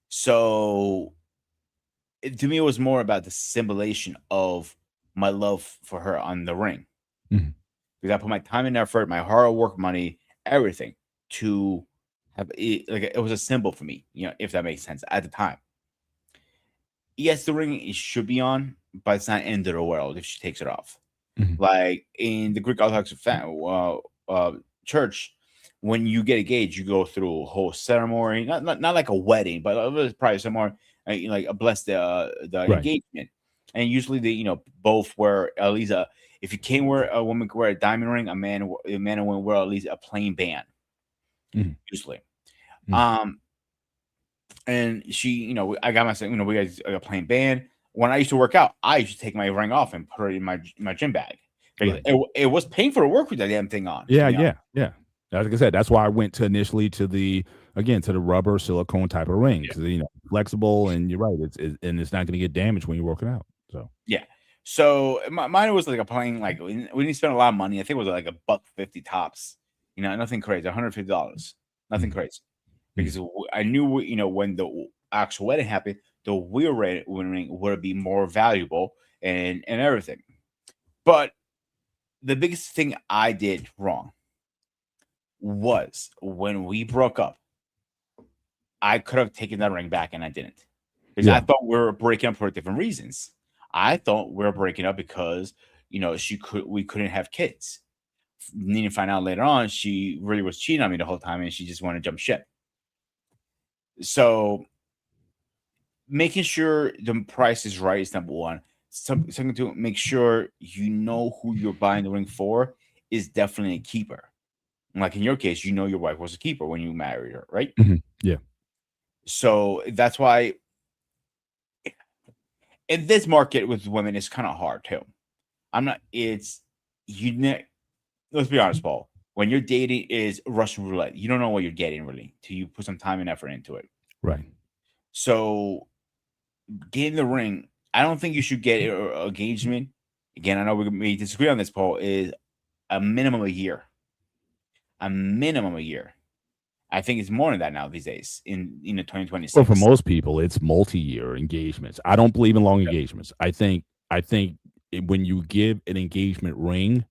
So to me, it was more about the symbolization of my love for her on the ring. Because I put my time and effort, my hard work, money, everything to have it. Like it was a symbol for me, if that makes sense at the time. Yes, the ring it should be on, but it's not end of the world if she takes it off. Like in the Greek Orthodox church, when you get engaged, you go through a whole ceremony, not like a wedding, but it was probably somewhere like a bless the engagement. And usually they both wear at least if you can't wear a woman can wear a diamond ring, a man and woman wear at least a plain band. Usually. And she, I got myself, we got a plain band. When I used to work out, I used to take my ring off and put it in my gym bag. It was painful to work with that damn thing on. Yeah. Like I said, that's why I went to initially to the rubber silicone type of ring because flexible and you're right, it's not going to get damaged when you're working out. So yeah. So mine was like a plain like we didn't spend a lot of money. I think it was like $150 tops. Nothing crazy. $150. Nothing crazy. Because I knew when the actual wedding happened, the real ring would be more valuable and everything. But the biggest thing I did wrong was when we broke up. I could have taken that ring back and I didn't, because I thought we were breaking up for different reasons. I thought we were breaking up because we couldn't have kids. Need to find out later on she really was cheating on me the whole time and she just wanted to jump ship. So making sure the price is right is number one. Something to make sure you know who you're buying the ring for is definitely a keeper. Like in your case, your wife was a keeper when you married her, right? Yeah. So that's why in this market with women, it's kind of hard too. Let's be honest, Paul. When you're dating is Russian roulette. You don't know what you're getting really till you put some time and effort into it. Right. So getting the ring, I don't think you should get an engagement. Again, I know we may disagree on this, Paul, is a minimum a year. A minimum a year. I think it's more than that now these days in 2026. Well, for most people, it's multi-year engagements. I don't believe in long engagements. I think when you give an engagement ring,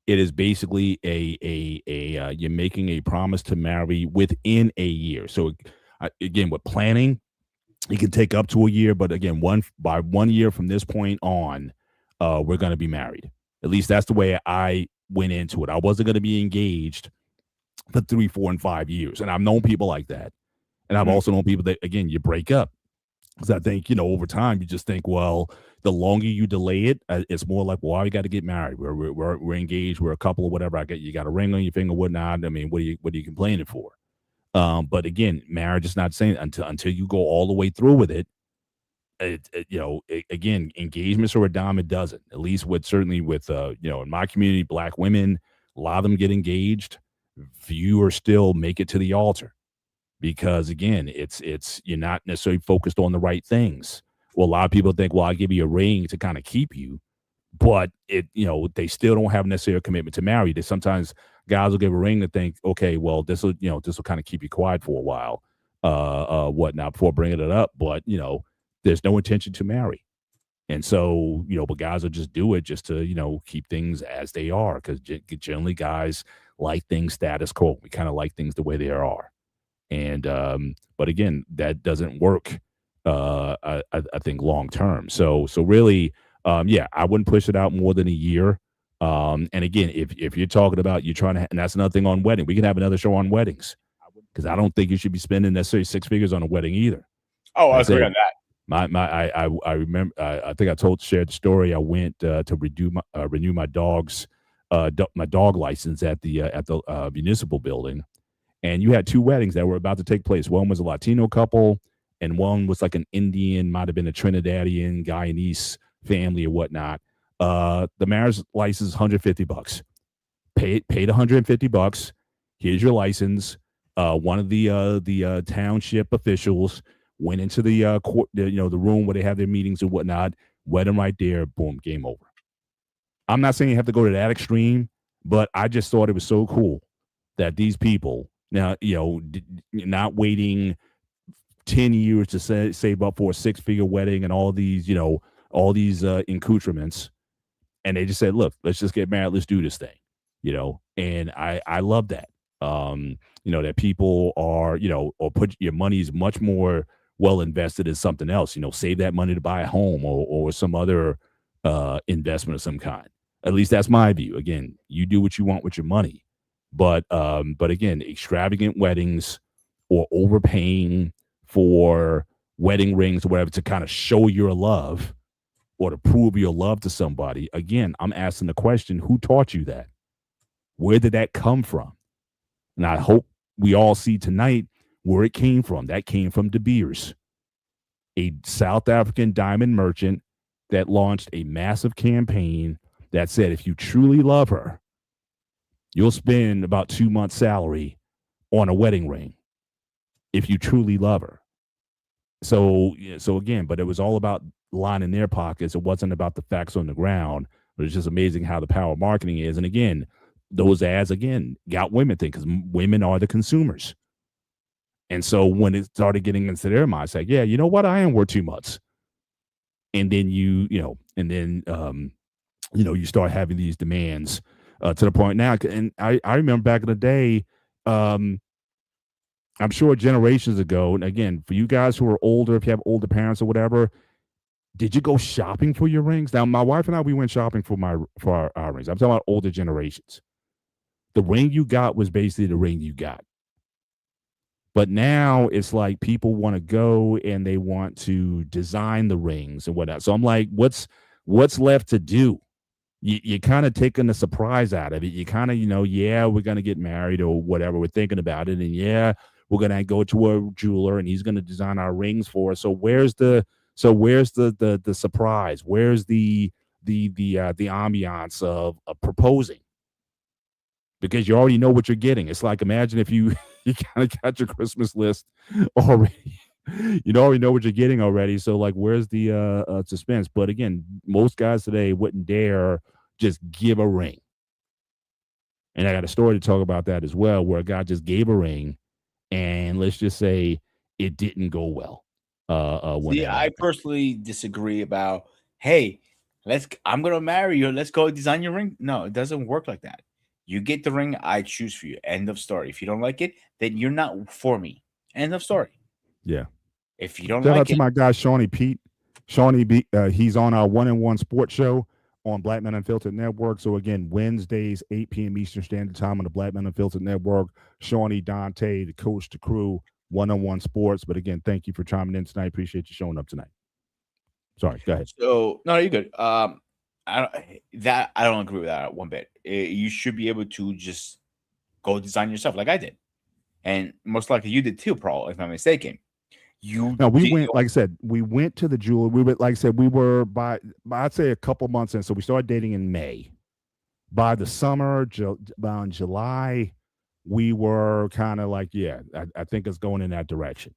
it is basically you're making a promise to marry within a year. So again, with planning, it can take up to a year, but again, by 1 year from this point on, we're going to be married. At least that's the way I went into it. I wasn't going to be engaged for 3, 4, and 5 years. And I've known people like that. And I've also known people that, again, you break up. Because I think, over time, you just think, well, the longer you delay it, it's more like, well, we got to get married. We're engaged. We're a couple or whatever. You got a ring on your finger, whatnot. I mean, what are you complaining for? But again, marriage is not saying until you go all the way through with it. Again, engagements are a dime a dozen. At least certainly with in my community, Black women, a lot of them get engaged. Few are still make it to the altar, because again, it's you're not necessarily focused on the right things. Well, a lot of people think, well, I give you a ring to kind of keep you, but they still don't have necessarily a commitment to marry. That sometimes guys will give a ring to think, okay, well, this will kind of keep you quiet for a while, whatnot, before bringing it up. But there's no intention to marry, and so but guys will just do it just to keep things as they are, because generally guys like things status quo. We kind of like things the way they are. And but again, that doesn't work. I think long term. So really, yeah, I wouldn't push it out more than a year. And again, if you're talking about you're trying to, and that's another thing on wedding, we can have another show on weddings because I don't think you should be spending necessarily six figures on a wedding either. Oh, I Like I agree said, on that. I remember I think I shared the story. I went to renew my my dog license at the municipal building, and you had two weddings that were about to take place. One was a Latino couple, and one was like an Indian, might have been a Trinidadian, Guyanese family or whatnot. The marriage license $150. Paid $150. Here's your license. One of the township officials went into the court, the room where they have their meetings and whatnot. Wed them right there. Boom, game over. I'm not saying you have to go to that extreme, but I just thought it was so cool that these people now, not waiting 10 years to save up for a six-figure wedding and all these, all these accoutrements, and they just said, "Look, let's just get married. Let's do this thing." And I love that. That people are, or put your money is much more well invested in something else. Save that money to buy a home or some other investment of some kind. At least that's my view. Again, you do what you want with your money, but again, extravagant weddings or overpaying for wedding rings or whatever to kind of show your love or to prove your love to somebody. Again, I'm asking the question: who taught you that? Where did that come from? And I hope we all see tonight where it came from. That came from De Beers, a South African diamond merchant that launched a massive campaign that said, if you truly love her, you'll spend about 2 months' salary on a wedding ring if you truly love her. So again, but it was all about lining their pockets. It wasn't about the facts on the ground. But it's just amazing how the power of marketing is. And again, those ads again got women thinking because women are the consumers. And so when it started getting into their minds, like, yeah, you know what, I am worth 2 months. And then you start having these demands to the point now. And I remember back in the day, I'm sure generations ago, and again, for you guys who are older, if you have older parents or whatever, did you go shopping for your rings? Now, my wife and I, we went shopping for our rings. I'm talking about older generations. The ring you got was basically the ring you got. But now it's like people want to go and they want to design the rings and whatnot. So I'm like, what's left to do? You kind of taking the surprise out of it. You kind of, yeah, we're going to get married or whatever. We're thinking about it. And yeah, we're going to go to a jeweler and he's going to design our rings for us. So where's the surprise? Where's the ambiance of proposing? Because you already know what you're getting. It's like, imagine if you kind of got your Christmas list already. You already know what you're getting already. So like, where's the suspense? But again, most guys today wouldn't dare just give a ring. And I got a story to talk about that as well, where a guy just gave a ring, and let's just say it didn't go well. I personally disagree about, hey, I'm gonna marry you. Let's go design your ring. No, it doesn't work like that. You get the ring I choose for you. End of story. If you don't like it, then you're not for me. End of story. Yeah. If you don't Shout like out to my guy Shawnee Pete. Shawnee B, he's on our 1-on-1 sports show on Black Men Unfiltered Network. So again, Wednesdays, 8 p.m. Eastern Standard Time on the Black Men Unfiltered Network. Shawnee, Dante, the coach, the crew, 1-on-1 sports. But again, thank you for chiming in tonight. Appreciate you showing up tonight. Sorry, go ahead. So no, you're good. I don't agree with that one bit. You should be able to just go design yourself, like I did, and most likely you did too, Paul, if I'm mistaken. We went, like I said, we went to the jeweler. We were, like I said, we were by I'd say a couple months in. So we started dating in May. By the summer, around July, we were kind of like, yeah, I think it's going in that direction.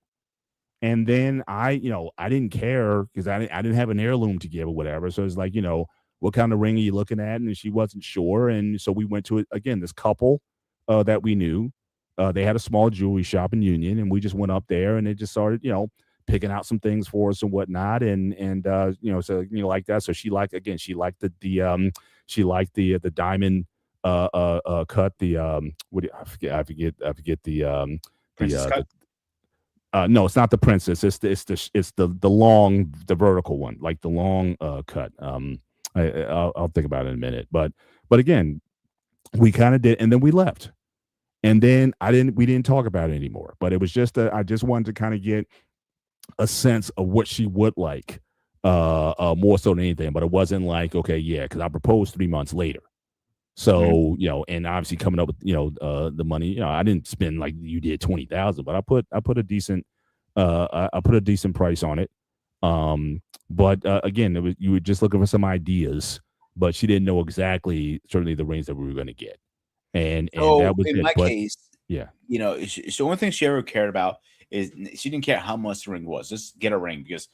And then I didn't care because I didn't have an heirloom to give or whatever. So it's like, what kind of ring are you looking at? And she wasn't sure. And so we went to it again, this couple that we knew. They had a small jewelry shop in Union, and we just went up there and they just started, picking out some things for us and whatnot. And so, like that. So she liked the diamond cut, I forget the Princess cut? No, it's not the princess. It's the vertical one, like the long cut. I'll think about it in a minute. But again, we kind of did, and then we left, and then we didn't talk about it anymore. But it was just I just wanted to kind of get a sense of what she would like, more so than anything. But it wasn't like, okay, yeah, because I proposed 3 months later. So, and obviously coming up with, the money, I didn't spend like you did 20,000, but I put a decent, I put a decent price on it. But again, you were just looking for some ideas, but she didn't know exactly certainly the range that we were going to get. And So that was in it. my But case, yeah. the only thing she ever cared about is she didn't care how much the ring was. Just get a ring because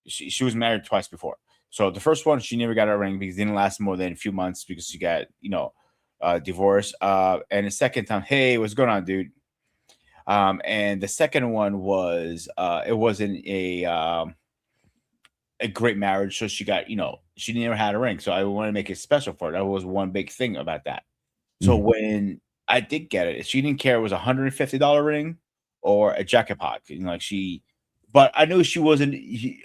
she was married twice before. So the first one, she never got a ring because it didn't last more than a few months because she got, divorced. And the second time, hey, what's going on, dude? And the second one was it wasn't a great marriage, so she got, she never had a ring. So I want to make it special for her. That was one big thing about that. So Mhm. when I did get it, she didn't care it was $150 ring or a jacket pocket. But I knew she wasn't.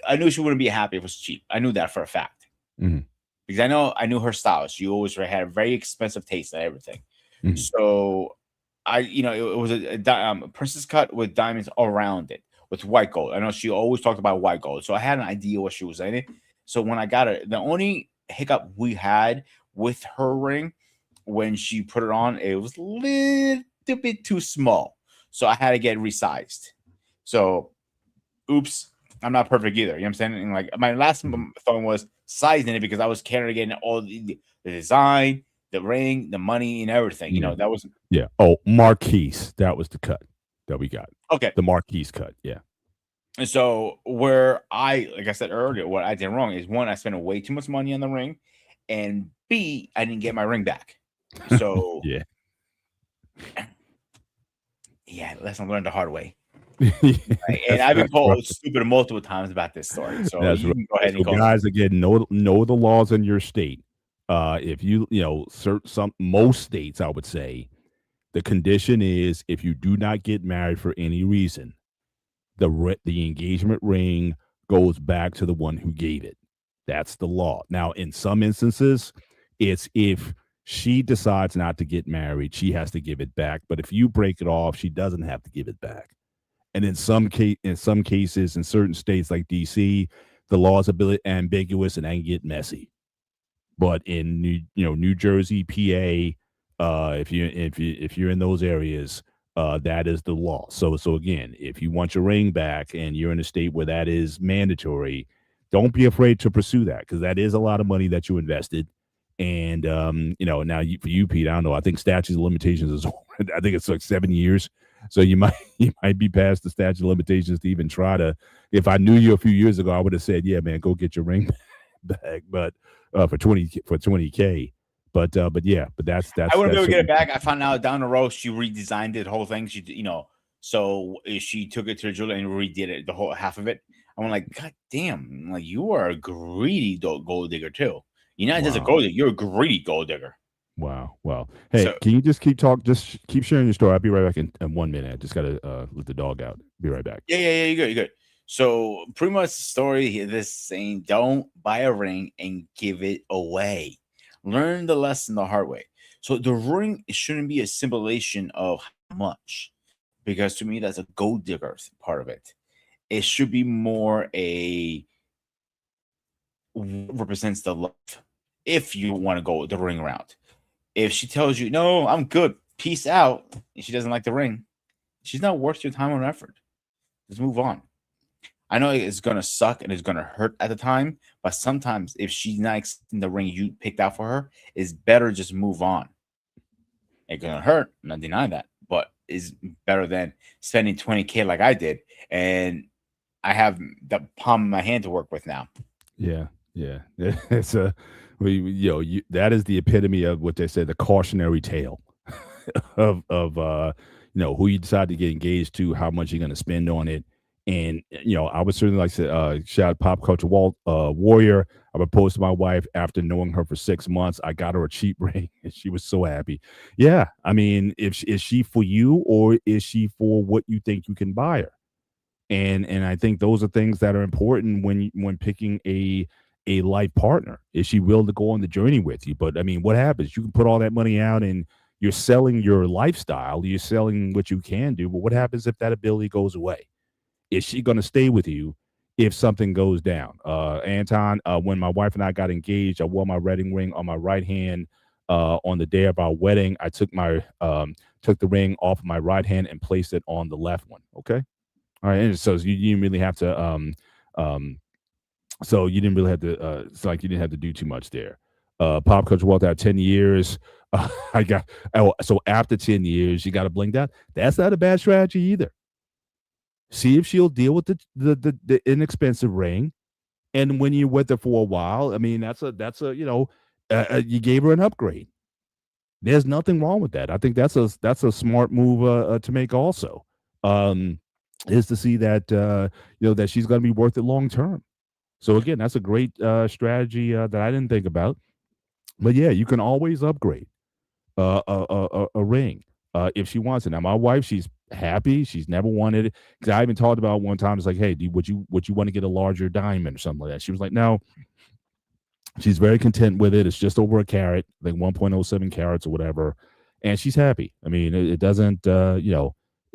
I knew she wouldn't be happy if it was cheap. I knew that for a fact Mhm. because I knew her style. She always had a very expensive taste and everything. Mhm. So it was a princess cut with diamonds around it with white gold. I know she always talked about white gold, so I had an idea what she was in it. So when I got it, the only hiccup we had with her ring when she put it on, it was a little bit too small. So I had to get resized. So, oops, I'm not perfect either. You know what I'm saying? And like my last Mhm. thought was sizing it because I was carrying again all the design, the ring, the money, and everything. Yeah. That was Yeah. Oh, Marquise. That was the cut that we got. okay. The Marquise cut. Yeah. And so where like I said earlier, what I did wrong is one, I spent way too much money on the ring, and B, I didn't get my ring back. So Yeah. yeah, lesson learned the hard way. Right? And that's, I've been that's right. called stupid multiple times about this story. So That's you right. can go ahead and So call me. guys, again, know the laws in your state. If some most states, I would say, the condition is if you do not get married for any reason, the engagement ring goes back to the one who gave it. That's the law. Now, in some instances, it's if she decides not to get married, she has to give it back. But if you break it off, she doesn't have to give it back. And in some cases, in certain states like DC, the law is a bit ambiguous and can get messy. But in New Jersey, PA, if you're in those areas, that is the law. So again, if you want your ring back and you're in a state where that is mandatory, don't be afraid to pursue that because that is a lot of money that you invested. And now for you, Pete, I don't know. I think statute of limitations is I think it's like 7 years. So you might you might be past the statute of limitations to even try to. If I knew you a few years ago, I would have said, yeah, man, go get your ring back. But for 20K. But yeah, but I wouldn't be that's able to get it certainly back. I found out down the road she redesigned it, the whole thing. So she took it to the jeweler and redid it, the whole half of it. I'm like, God damn, like you are a greedy gold digger too. You're not just a wow. gold digger, you're a greedy gold digger. Wow. Hey, So can you just just keep sharing your story? I'll be right back in 1 minute. I just gotta let the dog out. Be right back. yeah, you're good. So pretty much the story here, this saying, don't buy a ring and give it away. Learn the lesson the hard way. So the ring shouldn't be a symbolization of how much, because to me that's a gold digger part of it. It should be more a what represents the love. If you want to go the ring route, if she tells you no, I'm good, peace out, and she doesn't like the ring, she's not worth your time or effort. Just move on. I know it's gonna suck and it's gonna hurt at the time, but sometimes if she's not accepting the ring you picked out for her, it's better just move on. It's gonna hurt, I'm not denying that, but it's better than spending 20K like I did, and I have the palm of my hand to work with now. Yeah. It's a that is the epitome of what they say the cautionary tale of who you decide to get engaged to, how much you're going to spend on it. And I would certainly like to shout out pop culture warrior. I proposed to my wife after knowing her for 6 months. I got her a cheap ring, and she was so happy. Yeah, I mean, is she for you or is she for what you think you can buy her? And I think those are things that are important when picking a life partner. Is she willing to go on the journey with you? But I mean, what happens? You can put all that money out and you're selling your lifestyle, you're selling what you can do, but what happens if that ability goes away? Is she going to stay with you if something goes down? Anton, when my wife and I got engaged, I wore my wedding ring on my right hand. On the day of our wedding, I took the ring off of my right hand and placed it on the left one. Okay, all right. And so you didn't really have to. Um, so you didn't really have to. It's like you didn't have to do too much there. Pop culture walked out 10 years. I got. Oh, so after 10 years, you got to blink that. That's not a bad strategy either. See if she'll deal with the inexpensive ring, and when you're with her for a while, I mean, that's a you gave her an upgrade. There's nothing wrong with that. I think that's a smart move to make also. Um, is to see that that she's going to be worth it long term. So again, that's a great strategy that I didn't think about. But yeah, you can always upgrade a ring if she wants it. Now, my wife, she's happy. She's never wanted it because I even talked about one time. It's like, hey, would you want to get a larger diamond or something like that? She was like, no. She's very content with it. It's just over a carat, like 1.07 carats or whatever, and she's happy. I mean, it doesn't,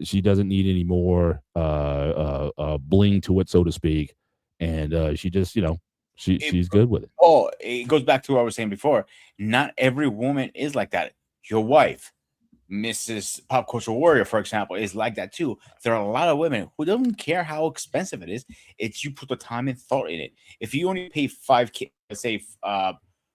she doesn't need any more bling to it, so to speak, and she just, It, she's good with it. oh, it goes back to what I was saying before. Not every woman is like that. Your wife, Mrs. Pop Culture Warrior, for example, is like that too. There are a lot of women who don't care how expensive it is. It's you put the time and thought in it. If you only pay let's say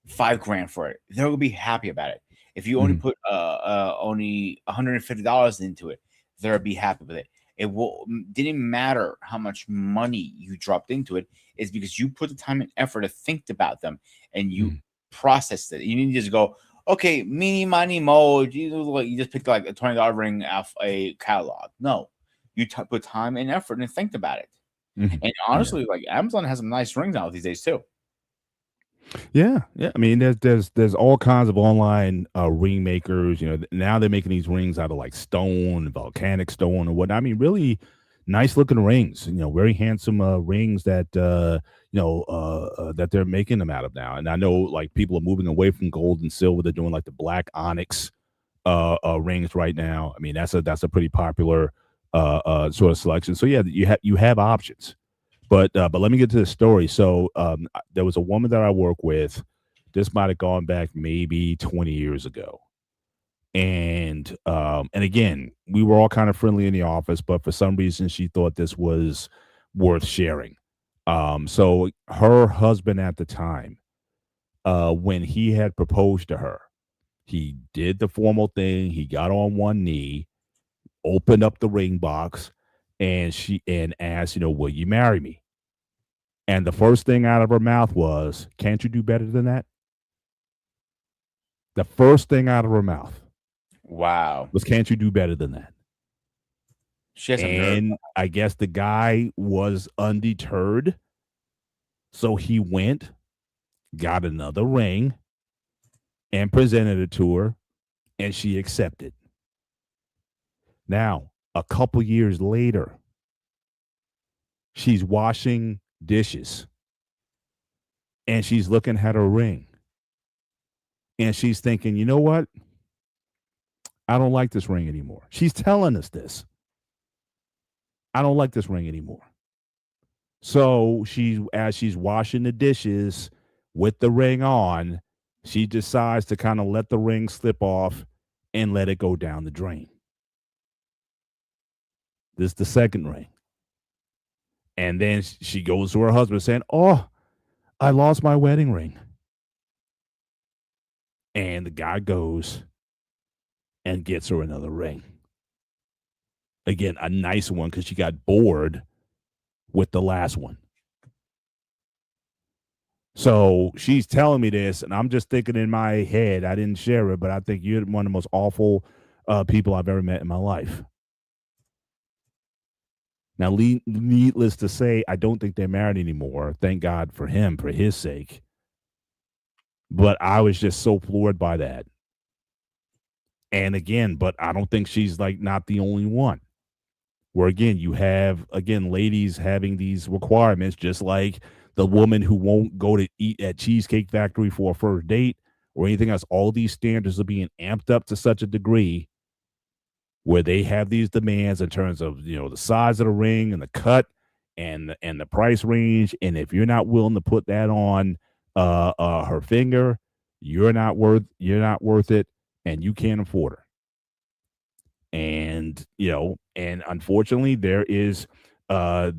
5 grand for it, they'll be happy about it. If you only Mhm. put only $150 into it, they'll be happy with it. It will didn't matter how much money you dropped into it. It's because you put the time and effort to think about them and you Mhm. processed it. You didn't just go, okay, meeny, miny, mo. You just picked like a $20 ring off a catalog. No, you put time and effort and think about it. Mhm. And Yeah. honestly, like Amazon has some nice rings out these days too. Yeah, yeah. I mean, there's all kinds of online ring makers. Now they're making these rings out of like stone, volcanic stone, or what. I mean, really nice looking rings. Very handsome rings that that they're making them out of now. And I know like people are moving away from gold and silver. They're doing like the black onyx rings right now. I mean, that's a pretty popular sort of selection. So yeah, you have options. But let me get to the story. So there was a woman that I work with. This might have gone back maybe 20 years ago. And again, we were all kind of friendly in the office, but for some reason she thought this was worth sharing. So her husband at the time, when he had proposed to her, he did the formal thing. He got on one knee, opened up the ring box, and asked, will you marry me? And the first thing out of her mouth was, "Can't you do better than that?" The first thing out of her mouth Wow, was, "Can't you do better than that?" she has some nerve. And I guess the guy was undeterred. So he went, got another ring, and presented it to her, and she accepted. Now, a couple years later, she's washing dishes and she's looking at her ring and she's thinking, you know what? I don't like this ring anymore. She's telling us this. I don't like this ring anymore. So as she's washing the dishes with the ring on, she decides to kind of let the ring slip off and let it go down the drain. This is the second ring. And then she goes to her husband saying, "Oh, I lost my wedding ring." And the guy goes and gets her another ring. Again, a nice one because she got bored with the last one. So she's telling me this, and I'm just thinking in my head, I didn't share it, but I think you're one of the most awful people I've ever met in my life. Now, needless to say, I don't think they're married anymore. Thank God for him, for his sake. But I was just so floored by that. And again, but I don't think she's like not the only one. where again you have again ladies having these requirements, just like the woman who won't go to eat at Cheesecake Factory for a first date or anything else. All these standards are being amped up to such a degree where they have these demands in terms of the size of the ring and the cut and the price range. And if you're not willing to put that on her finger, you're not worth it, and you can't afford her. And and unfortunately there is a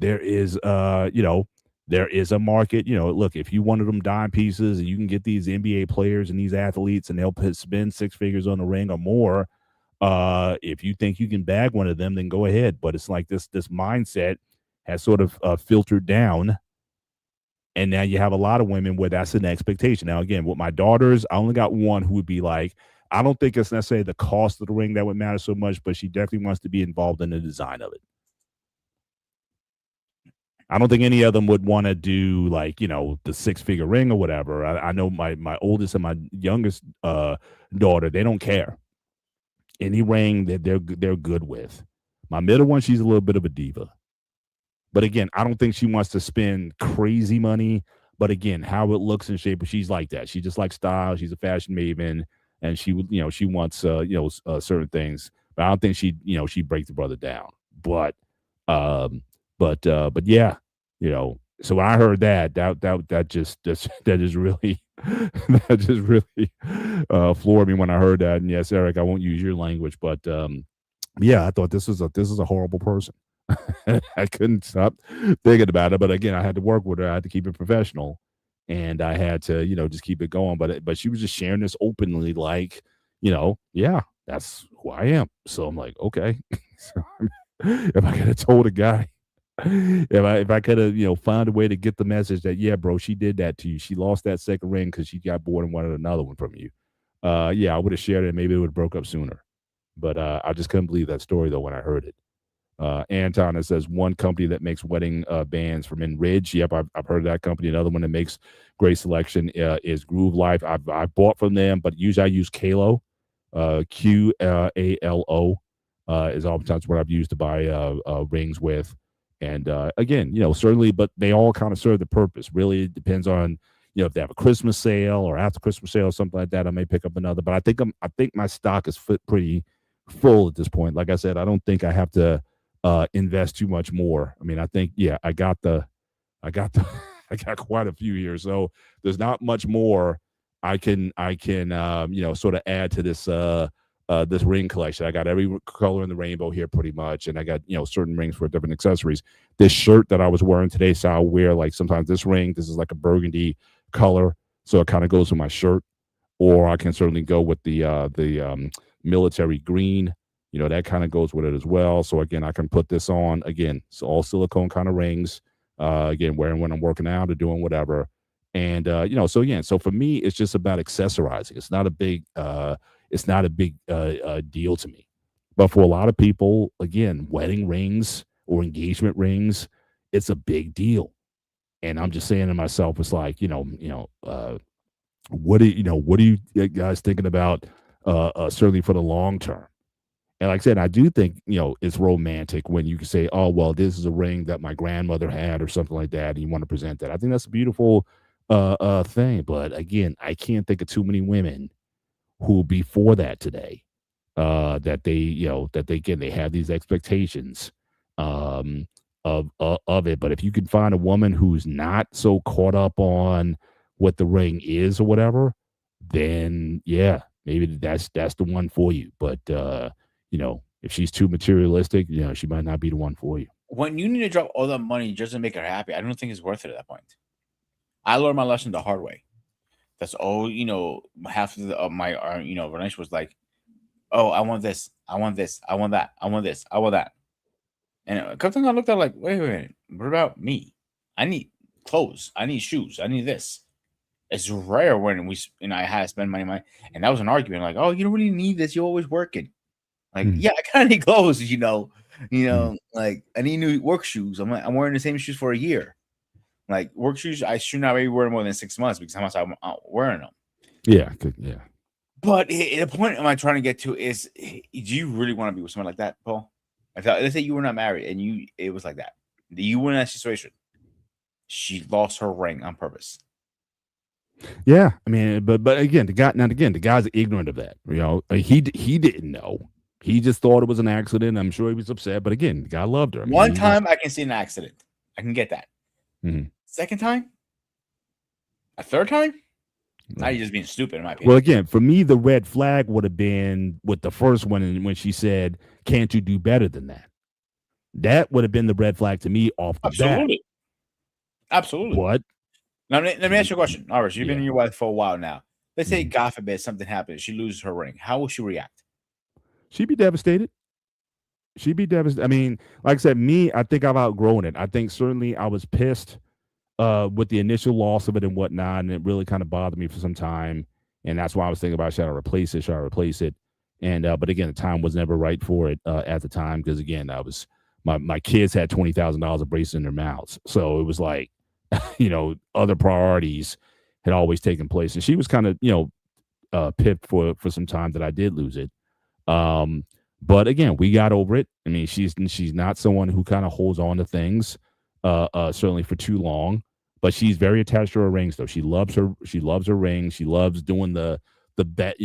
market. Look, if you wanted them dime pieces and you can get these NBA players and these athletes and they'll spend six figures on the ring or more, if you think you can bag one of them, then go ahead. But it's like this mindset has sort of filtered down, and now you have a lot of women where that's an expectation. Now, again, with my daughters, I only got one who would be like, I don't think it's necessarily the cost of the ring that would matter so much, but she definitely wants to be involved in the design of it. I don't think any of them would want to do like, the six-figure ring or whatever. I know my oldest and my youngest daughter, they don't care. Any ring that they're good with. My middle one, she's a little bit of a diva. But again, I don't think she wants to spend crazy money. But again, how it looks and shape, she's like that. She just likes style. She's a fashion maven, and she would, she wants, certain things. But I don't think she breaks the brother down. But yeah, So when I heard that just really that just really floored me when I heard that. And yes, Eric, I won't use your language, but yeah, I thought this is a horrible person. I couldn't stop thinking about it. But again, I had to work with her. I had to keep it professional, and I had to, just keep it going. But she was just sharing this openly, like, yeah, that's who I am. So I'm like, okay. So, if I could have told a guy, if I could have, found a way to get the message that, yeah, bro, she did that to you. She lost that second ring because she got bored and wanted another one from you. Yeah, I would have shared it. Maybe it would have broke up sooner. But I just couldn't believe that story though when I heard it. Anton, it says one company that makes wedding bands from In Ridge. Yep, I've heard of that company. Another one that makes great selection is Groove Life. I've bought from them, but usually I use Kalo, Qalo, is oftentimes what I've used to buy rings with. And again, certainly, but they all kind of serve the purpose. Really, it depends on if they have a Christmas sale or after Christmas sale or something like that. I may pick up another, but I think my stock is pretty full at this point. Like I said, I don't think I have to invest too much more. I mean, I think, yeah, I got I got quite a few here, so there's not much more I can sort of add to this ring collection. I got every color in the rainbow here pretty much, and I got certain rings for different accessories. This shirt that I was wearing today, so I'll wear like sometimes this ring. This is like a burgundy color, so it kind of goes with my shirt. Or I can certainly go with the military green. That kind of goes with it as well. So again, I can put this on again. So all silicone kind of rings. Again, wearing when I'm working out or doing whatever. And so again, so for me, it's just about accessorizing. It's not a big deal to me. But for a lot of people, again, wedding rings or engagement rings, it's a big deal. And I'm just saying to myself, it's like, what are you guys thinking about certainly for the long term? And like I said, I do think, it's romantic when you can say, oh, well, this is a ring that my grandmother had or something like that, and you want to present that. I think that's a beautiful thing. But again, I can't think of too many women who before that today, that they have these expectations of it. But if you can find a woman who's not so caught up on what the ring is or whatever, then yeah, maybe that's the one for you. But if she's too materialistic, she might not be the one for you. When you need to drop all that money just to make her happy, I don't think it's worth it at that point. I learned my lesson the hard way. That's all, half of my, relationship was like, oh, I want this, I want this, I want that, I want this, I want that. And a couple times I looked at like, wait, what about me? I need clothes, I need shoes, I need this. It's rare when I had to spend money, and that was an argument. Like, oh, you don't really need this. You're always working. Like, yeah, I kind of need clothes. Like I need new work shoes. I'm wearing the same shoes for a year. Like work shoes, I should not be wearing more than 6 months because how much I'm wearing them. Yeah, good, yeah. But the point am I trying to get to is, do you really want to be with someone like that, Paul? I thought, let's say you were not married and it was like that. You were in that situation. She lost her ring on purpose. Yeah, I mean, but again, the guy's ignorant of that. He didn't know. He just thought it was an accident. I'm sure he was upset, but again, the guy loved her. I mean, One time I can see an accident. I can get that. Mhm. Second time, a third time, now you're just being stupid, in my opinion. Well, again, for me, the red flag would have been with the first one when she said, "Can't you do better than that?" That would have been the red flag to me off the bat. Absolutely. What? Now, let me ask you a question. All right, you've been Yeah. in your wife for a while now. Let's say, Mhm. God forbid, something happens. She loses her ring. How will she react? She'd be devastated. She'd be devastated. I mean, like I said, I think I've outgrown it. I think certainly I was pissed with the initial loss of it and whatnot, and it really kind of bothered me for some time. And that's why I was thinking about should I replace it? Should I replace it? And but again, the time was never right for it at the time because again, I was my kids had $20,000 of braces in their mouths, so it was like other priorities had always taken place, and she was kind of pipped for some time that I did lose it. Um, but again, we got over it. I mean, she's not someone who kind of holds on to things, certainly for too long. But she's very attached to her rings, though. She loves her. She loves her rings. She loves doing the bet.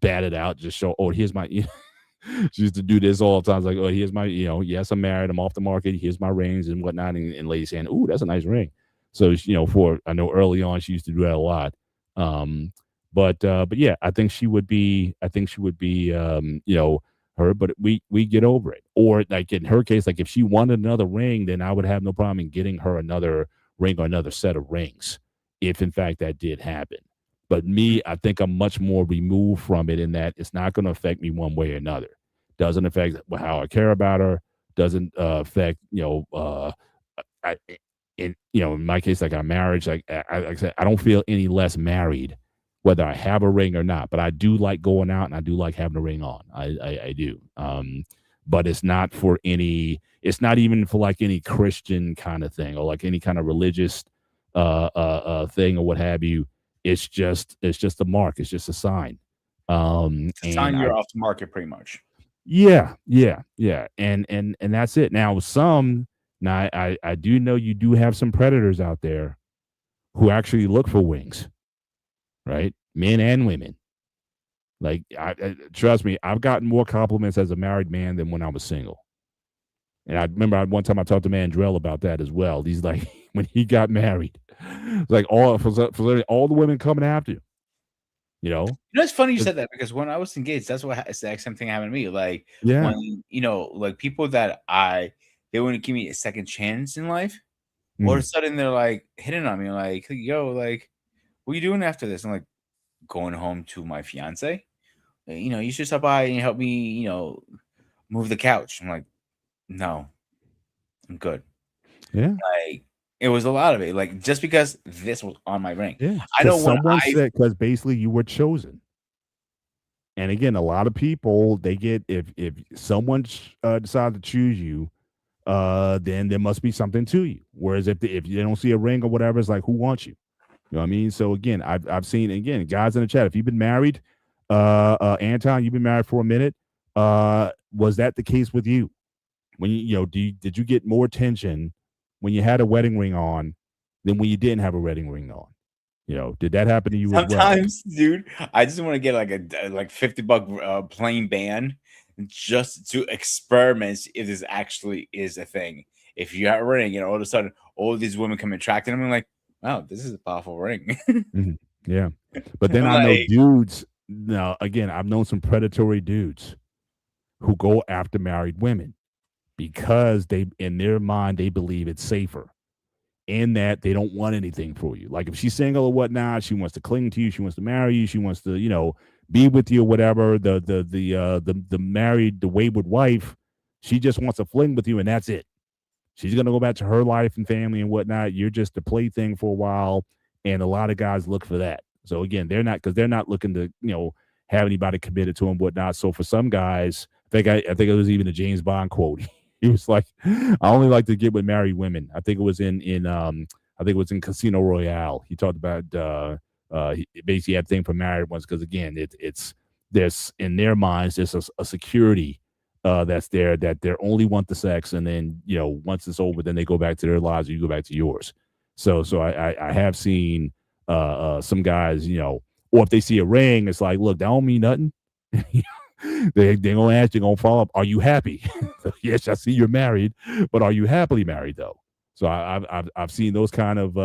Bat it out. Just show. Oh, here's my. She used to do this all the time. It's like, oh, here's my. Yes, I'm married. I'm off the market. Here's my rings and whatnot. And ladies saying, "Ooh, that's a nice ring." So for I know early on she used to do that a lot. But yeah, I think she would be. Her, but we get over it. Or like in her case, like if she wanted another ring, then I would have no problem in getting her another ring or another set of rings, if in fact that did happen. But me, I think I'm much more removed from it in that it's not going to affect me one way or another. Doesn't affect how I care about her. Doesn't affect I, in my case, like our marriage, like I said, I don't feel any less married whether I have a ring or not. But I do like going out and I do like having a ring on. I do. But it's not for any. It's not even for like any Christian kind of thing or like any kind of religious thing or what have you. It's just a mark. It's just a sign. It's a sign you're off the market, pretty much. Yeah, and that's it. Now I do know you do have some predators out there who actually look for wings, right? Men and women. Like, trust me, I've gotten more compliments as a married man than when I was single. And I remember one time I talked to Mandrell about that as well. He's like, when he got married, like all the women coming after him. It's funny you said that because when I was engaged, that's what it's the exact same thing happened to me. Like when like people that they wouldn't give me a second chance in life. All of a sudden they're like hitting on me, like, yo, like, what are you doing after this? I'm like, going home to my fiance. You should stop by and help me, move the couch. I'm like, no, I'm good. Yeah. Like, it was a lot of it. Like, just because this was on my ring. Yeah. I know when someone said because basically you were chosen. And again, a lot of people they get if someone decides to choose you, then there must be something to you. Whereas if you don't see a ring or whatever, it's like who wants you? You know what I mean? So again, I've seen guys in the chat. If you've been married, Anton, you've been married for a minute. Was that the case with you? When did you get more attention when you had a wedding ring on than when you didn't have a wedding ring on? Did that happen to you sometimes, as well? dude, I just want to get like a $50 plain band just to experiment if this actually is a thing. If you have a ring and all of a sudden all these women come attracted, I'm like, wow, this is a powerful ring. Yeah. But then I know dudes. Now, again, I've known some predatory dudes who go after married women because in their mind, they believe it's safer in that they don't want anything for you. Like if she's single or whatnot, she wants to cling to you. She wants to marry you. She wants to, be with you or whatever. The married, the wayward wife, she just wants to fling with you and that's it. She's going to go back to her life and family and whatnot. You're just a plaything for a while. And a lot of guys look for that. So again, they're not looking to, have anybody committed to them, whatnot. So for some guys, I think it was even a James Bond quote. He was like, I only like to get with married women. I think it was in Casino Royale. He talked about he basically had a thing for married ones because again, there's in their minds there's a security that's there, that they only want the sex, and then once it's over, then they go back to their lives, you go back to yours. So I have seen some guys, or if they see a ring, it's like, look, that don't mean nothing. They're gonna ask, they're gonna follow up, are you happy? Yes, I see you're married, but are you happily married though? So I've seen those kind of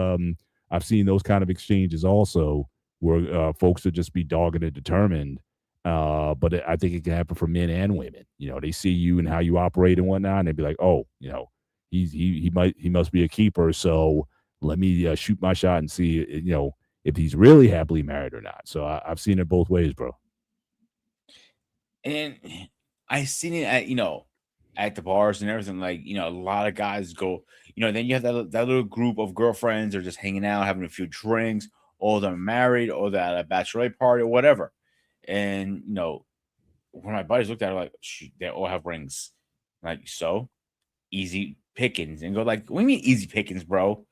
exchanges also, where folks would just be dogged and determined. But I think it can happen for men and women. They see you and how you operate and whatnot, and they'd be like, oh, he must be a keeper. So let me shoot my shot and see, if he's really happily married or not. So I've seen it both ways, bro. And I seen it at the bars and everything. Like, a lot of guys go, then you have that little group of girlfriends are just hanging out, having a few drinks, or they're married, or they're at a bachelorette party or whatever. And, when my buddies looked at it, like, they all have rings. Like, so easy pickings. And go like, what do you mean easy pickings, bro?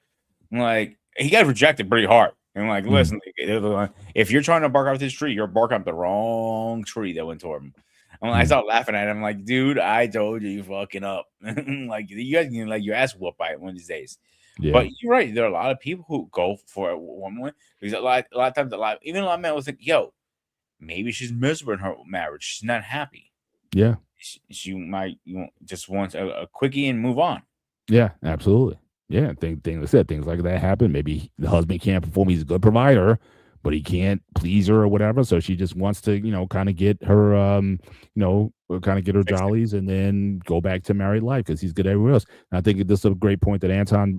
I'm like, he got rejected pretty hard. And like, listen, if you're trying to bark up this tree, you're barking up the wrong tree that went toward him. I started laughing at him. I'm like, dude, I told you fucking up. Like, you guys can like your ass whooped by it one of these days. Yeah. But you're right. There are a lot of people who go for it one way, because a lot of times, even a lot of men will think, yo, maybe she's miserable in her marriage. She's not happy. Yeah. She might just want a quickie and move on. Yeah, absolutely. Yeah, things like that happen. Maybe the husband can't perform; he's a good provider, but he can't please her or whatever. So she just wants to, kind of get her, kind of get her jollies, and then go back to married life because he's good everywhere else. And I think this is a great point that Anton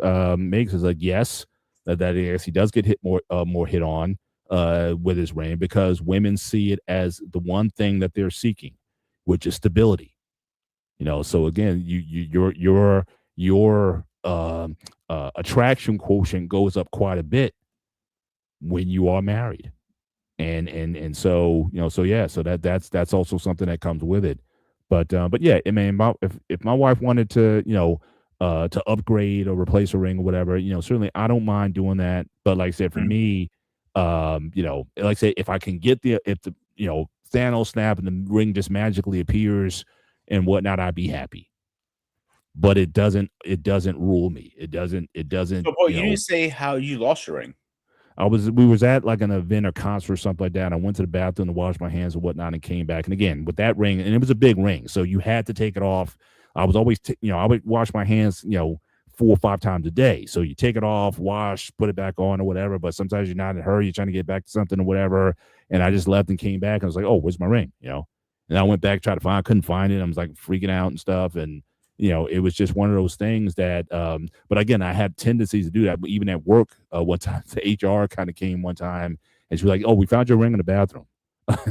makes. Is like, yes, that yes, he does get hit more hit on with his ring, because women see it as the one thing that they're seeking, which is stability. So again, your attraction quotient goes up quite a bit when you are married, and so so that's also something that comes with it. But yeah, I mean, if my wife wanted to to upgrade or replace a ring or whatever, certainly I don't mind doing that. But like I said, for me, like I say, if I can get if the Thanos snap and the ring just magically appears and whatnot, I'd be happy. But it doesn't rule me. It doesn't. So, Paul, you didn't say how you lost your ring. We was at like an event or concert or something like that. I went to the bathroom to wash my hands and whatnot, and came back. And again, with that ring, and it was a big ring, so you had to take it off. I was always, I would wash my hands, 4 or 5 times a day. So you take it off, wash, put it back on or whatever. But sometimes you're not in a hurry, you're trying to get back to something or whatever. And I just left and came back, and I was like, oh, where's my ring? And I went back, tried to find, I couldn't find it. I was like freaking out and stuff. And it was just one of those things that, but again, I had tendencies to do that. But even at work, one time, the HR kind of came one time, and she was like, "Oh, we found your ring in the bathroom."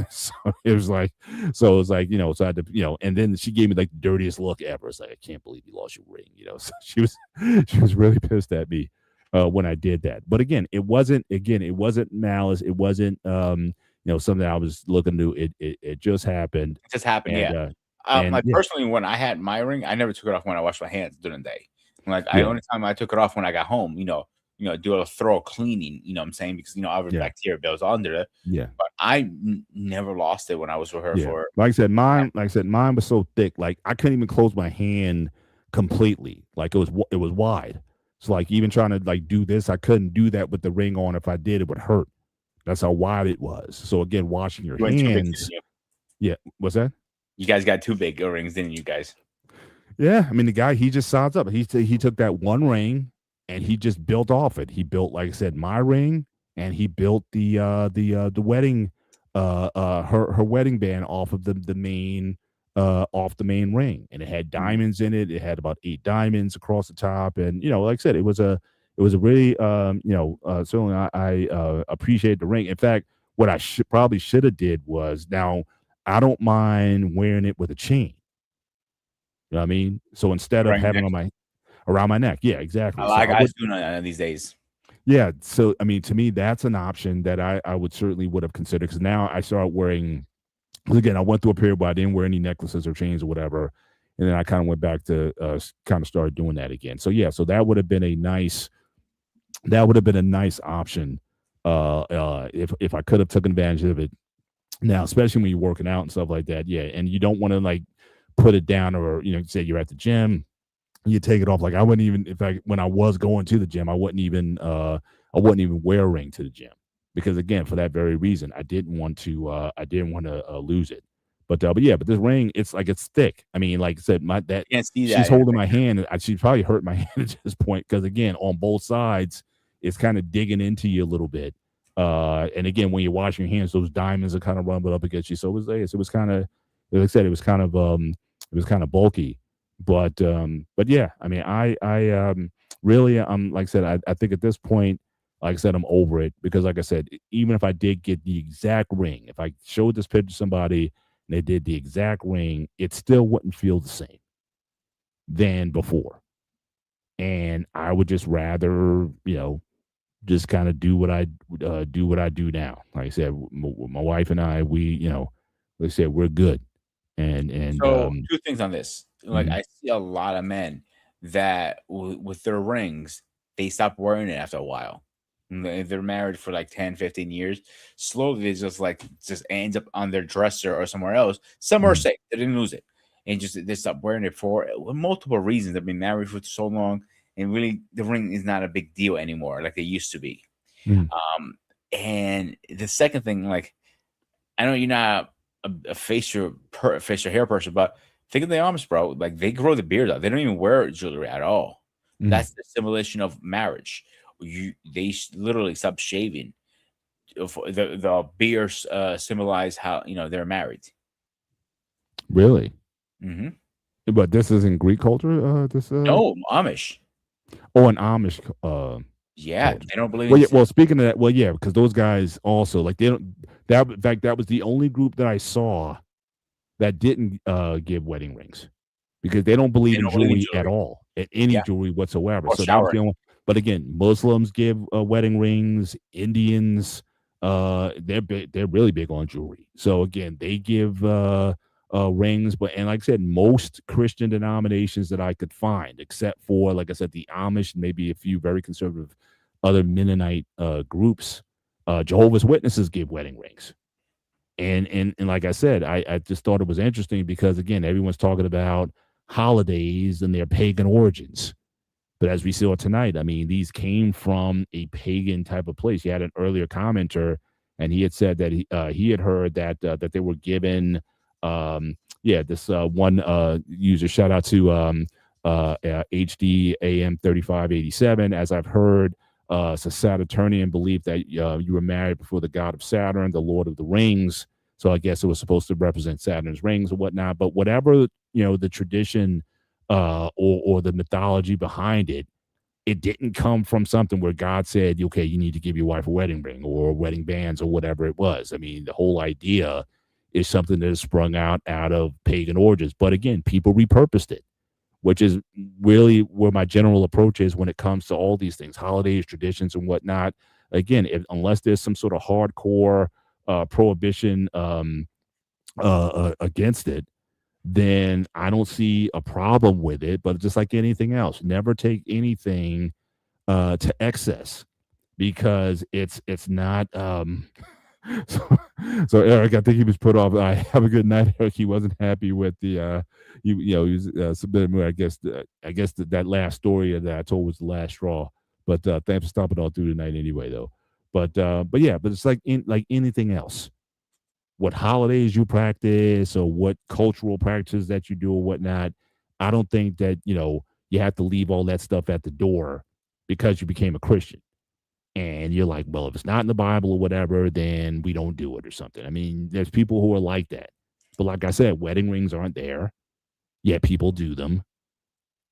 So it was like, so I had to, and then she gave me like the dirtiest look ever. It's like, I can't believe you lost your ring, So she was really pissed at me when I did that. But again, it wasn't malice. It wasn't, something I was looking to. It just happened. It just happened, and, yeah. Personally, when I had my ring, I never took it off when I washed my hands during the day. Like, the only time I took it off when I got home, do a thorough cleaning, what I'm saying? Because, other bacteria builds under it. Yeah. But I never lost it when I was with her for. Like I said, mine was so thick, like I couldn't even close my hand completely. Like it was wide. So like even trying to like do this, I couldn't do that with the ring on. If I did, it would hurt. That's how wide it was. So again, washing your hands. Yeah. What's that? You guys got 2 big earrings, didn't you guys? Yeah, I mean, the guy, he just sides up. He took that one ring and he just built off it. He built, like I said, my ring, and he built the wedding her wedding band off of the main ring, and it had diamonds in it. It had about 8 diamonds across the top, and like I said, it was a really certainly I appreciate the ring. In fact, what I probably should have did was, now I don't mind wearing it with a chain. You know what I mean? So instead of having on around my neck, yeah, exactly. A lot of guys doing these days. Yeah, so I mean, to me, that's an option that I would have considered, because now I started wearing. Again, I went through a period where I didn't wear any necklaces or chains or whatever, and then I kind of went back to kind of started doing that again. So yeah, so that would have been a nice option if I could have taken advantage of it. Now, especially when you're working out and stuff like that, yeah, and you don't want to like put it down, or say you're at the gym, you take it off. Like I wouldn't even, in fact, when I was going to the gym, I wouldn't even wear a ring to the gym, because again, for that very reason, I didn't want to lose it. But yeah, but this ring, it's thick. I mean, like I said, Can't see she's that in a holding my picture. hand. She's probably hurt my hand at this point, because again, on both sides, it's kind of digging into you a little bit. And again, when you're washing your hands, those diamonds are kind of rubbing up against you. So it was kind of, like I said, it was kind of bulky. But yeah, I mean, I really, like I said, I think at this point, like I said, I'm over it, because like I said, even if I did get the exact ring, if I showed this picture to somebody and they did the exact ring, it still wouldn't feel the same than before. And I would just rather, just kind of do what I do now. Like I said, my wife and I, like I said, we're good. And So, 2 things on this. Like, mhm, I see a lot of men that with their rings, they stop wearing it after a while. And they're married for like 10, 15 years. Slowly, it's just ends up on their dresser or somewhere else. Some are mhm, safe, they didn't lose it. And just they stop wearing it for multiple reasons. They've been married for so long, and really the ring is not a big deal anymore like they used to be. mhm. Um, and the second thing, like, I know you're not a facial hair person, but think of the Amish, bro. Like they grow the beard out. They don't even wear jewelry at all. Mhm. That's the symbolism of marriage. They literally stop shaving. The beards symbolize how they're married. Really? Hmm. But this is in Greek culture. This No, Amish. Oh, an Amish Yeah, culture. they don't believe Well, in yeah. Well, speaking of that, well, yeah, because those guys also, like, they don't. That, in fact, that was the only group that I saw that didn't give wedding rings, because they don't they believe in don't believe in jewelry at jewelry. all, at any Yeah, jewelry whatsoever. or So that was the showering. only. But again, Muslims give wedding rings. Indians, they're really big on jewelry. So again, they give rings. But, and like I said, most Christian denominations that I could find, except for, like I said, the Amish, maybe a few very conservative other Mennonite groups, Jehovah's Witnesses give wedding rings. And like I said, I just thought it was interesting, because again, everyone's talking about holidays and their pagan origins. But as we saw tonight, I mean, these came from a pagan type of place. You had an earlier commenter, and he had said that he had heard that they were given, this one user, shout out to HDAM 3587, as I've heard. It's a Saturnian belief that you were married before the god of Saturn, the Lord of the Rings. So I guess it was supposed to represent Saturn's rings or whatnot. But whatever, the tradition or the mythology behind it, it didn't come from something where God said, okay, you need to give your wife a wedding ring or wedding bands or whatever it was. I mean, the whole idea is something that has sprung out of pagan origins. But again, people repurposed it, which is really where my general approach is when it comes to all these things, holidays, traditions, and whatnot. Again, unless there's some sort of hardcore prohibition against it, then I don't see a problem with it. But just like anything else, never take anything to excess, because it's not. So, so Eric, I think he was put off. I have a good night, Eric. He wasn't happy with the he was submitted more. I guess that last story that I told was the last straw. But thanks for stopping all through tonight anyway, though. But yeah, but it's like anything else, what holidays you practice or what cultural practices that you do or whatnot. I don't think that, you have to leave all that stuff at the door because you became a Christian. And you're like, well, if it's not in the Bible or whatever, then we don't do it or something. I mean, there's people who are like that. But like I said, wedding rings aren't there, yet people do them.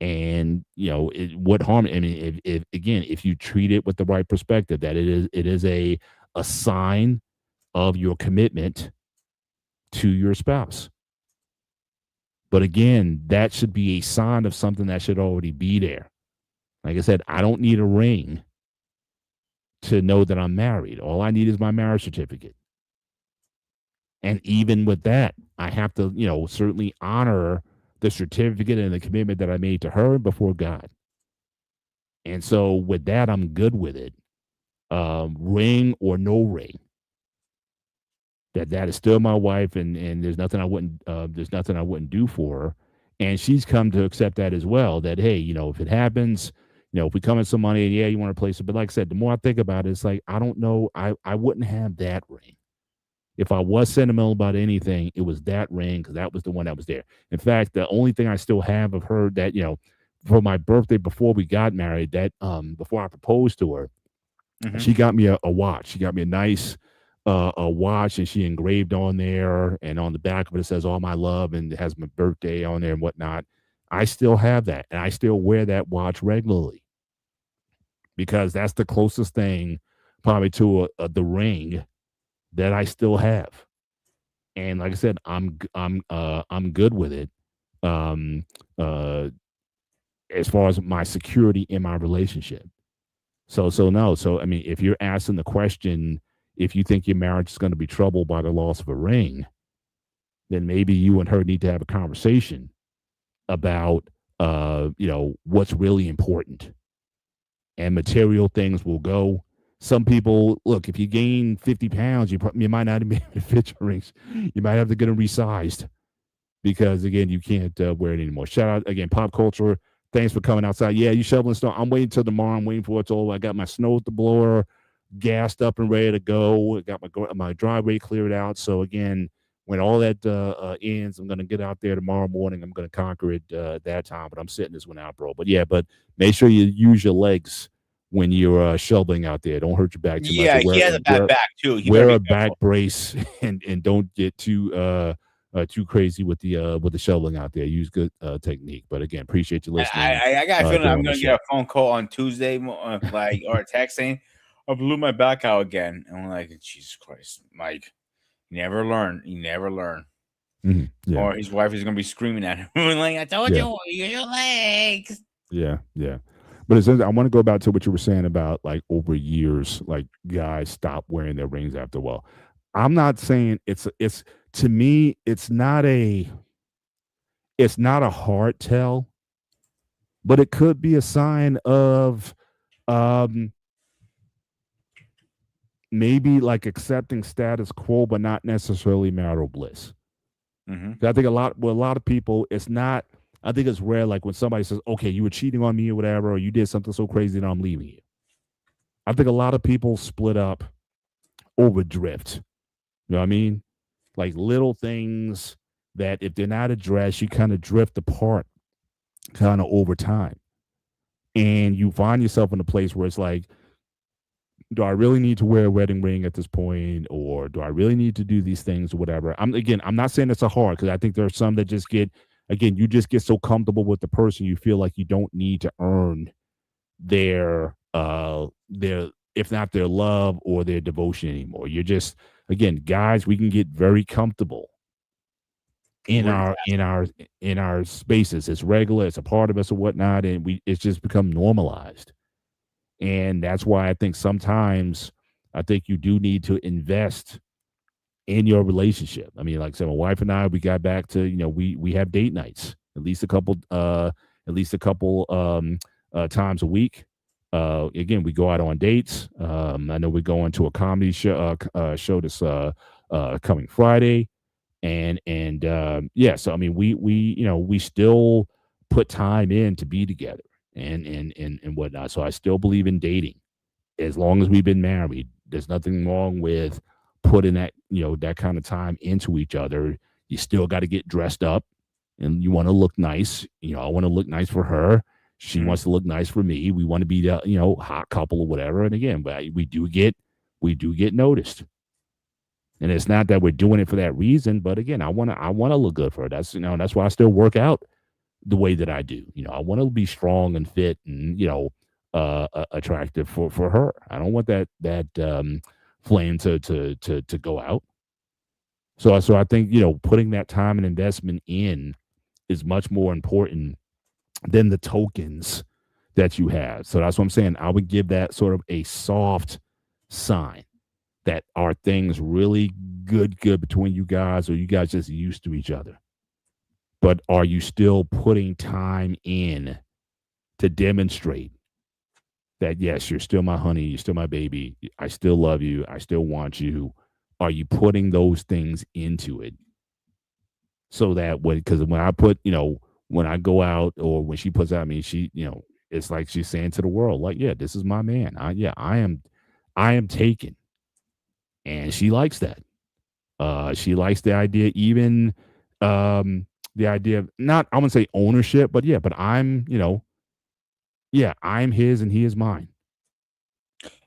And what harm? I mean, if again, if you treat it with the right perspective, that it is a sign of your commitment to your spouse. But again, that should be a sign of something that should already be there. Like I said, I don't need a ring to know that I'm married. All I need is my marriage certificate. And even with that, I have to, certainly honor the certificate and the commitment that I made to her before God. And so with that, I'm good with it. Ring or no ring. that is still my wife, and there's nothing I wouldn't do for her. And she's come to accept that as well. That hey, if it happens, if we come in some money, and yeah, you want to replace it. But like I said, the more I think about it, it's like I don't know. I wouldn't have that ring. If I was sentimental about anything, it was that ring because that was the one that was there. In fact, the only thing I still have of her that for my birthday before we got married, that before I proposed to her, she got me a watch. She got me a nice a watch, and she engraved on there, and on the back of it, it says "All My Love," and it has my birthday on there and whatnot. I still have that, and I still wear that watch regularly because that's the closest thing, probably to the ring that I still have. And like I said, I'm good with it. Um, uh, as far as my security in my relationship. So no. So I mean, if you're asking the question, if you think your marriage is going to be troubled by the loss of a ring, then maybe you and her need to have a conversation about what's really important. And material things will go. Some people look, if you gain 50 pounds, you might not be able to fit your rings. You might have to get them resized because again, you can't wear it anymore. Shout out again, Pop Culture. Thanks for coming outside. Yeah, you shoveling snow. I'm waiting till tomorrow. I'm waiting for it's over. I got my snow at the blower, gassed up and ready to go. I got my driveway cleared out. So again, when all that ends, I'm gonna get out there tomorrow morning. I'm gonna conquer it that time. But I'm sitting this one out, bro. But yeah, but make sure you use your legs when you're shoveling out there. Don't hurt your back too much. Yeah, he has a bad back too. Wear a back brace and don't get too crazy with the shoveling out there. Use good technique. But again, appreciate you listening. I got a feeling I'm gonna get a phone call on Tuesday, like or a text saying I blew my back out again, and I'm like, Jesus Christ, Mike, you never learn. You never learn. Mm-hmm. Yeah. Or his wife is gonna be screaming at him like, I told you, use your legs. Yeah, yeah. But I want to go back to what you were saying about like over years, like guys stop wearing their rings after a while. I'm not saying it's to me, it's not a hard tell, but it could be a sign of maybe like accepting status quo, but not necessarily marital bliss. I think a lot of people, it's not. I think it's rare, like when somebody says, okay, you were cheating on me or whatever, or you did something so crazy that I'm leaving you. I think a lot of people split up over drift. You know what I mean? Like little things that if they're not addressed, you kind of drift apart kind of over time. And you find yourself in a place where it's like, do I really need to wear a wedding ring at this point? Or do I really need to do these things or whatever? I'm not saying it's a hard, because I think there are some that just get, again, you just get so comfortable with the person, you feel like you don't need to earn their if not their love or their devotion anymore. You're just, again, guys, we can get very comfortable in our spaces. It's regular, it's a part of us or whatnot, and it's just become normalized. And that's why I think sometimes you do need to invest in your relationship. I mean, like I said, my wife and I, we got back to, we have date nights, at least a couple times a week. Again, we go out on dates. I know we're going to a comedy show this coming Friday. And yeah, so I mean, we still put time in to be together and whatnot. So I still believe in dating as long as we've been married. There's nothing wrong with putting that, that kind of time into each other. You still got to get dressed up, and you want to look nice. I want to look nice for her. She wants to look nice for me. We want to be the, hot couple or whatever. And again, but we do get noticed. And it's not that we're doing it for that reason, but again, I want to look good for her. That's, that's why I still work out the way that I do. I want to be strong and fit and, attractive for her. I don't want that flame to go out. So I think, putting that time and investment in is much more important than the tokens that you have. So that's what I'm saying. I would give that sort of a soft sign that are things really good between you guys, or you guys just used to each other. But are you still putting time in to demonstrate that, yes, you're still my honey, you're still my baby, I still love you, I still want you, are you putting those things into it so that because when I put, when I go out or when she puts out, I mean, she, it's like she's saying to the world, like, yeah, this is my man. I am taken. And she likes that. She likes the idea, even the idea of not, I wouldn't say ownership, but yeah, but I'm his and he is mine.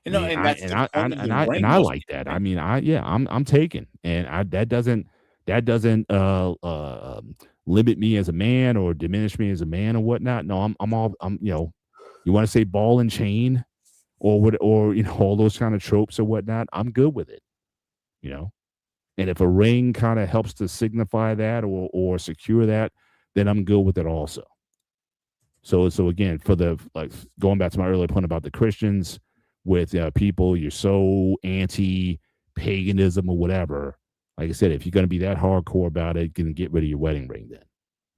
I mean, And that's the point of the and ring I most like people, that. I right? mean, I'm taken, and that doesn't limit me as a man or diminish me as a man or whatnot. No, you want to say ball and chain or what, or all those kind of tropes or whatnot. I'm good with it, you know. And if a ring kind of helps to signify that or secure that, then I'm good with it also. So again, for the like going back to my earlier point about the Christians with people, you're so anti paganism or whatever. Like I said, if you're going to be that hardcore about it, you can get rid of your wedding ring then,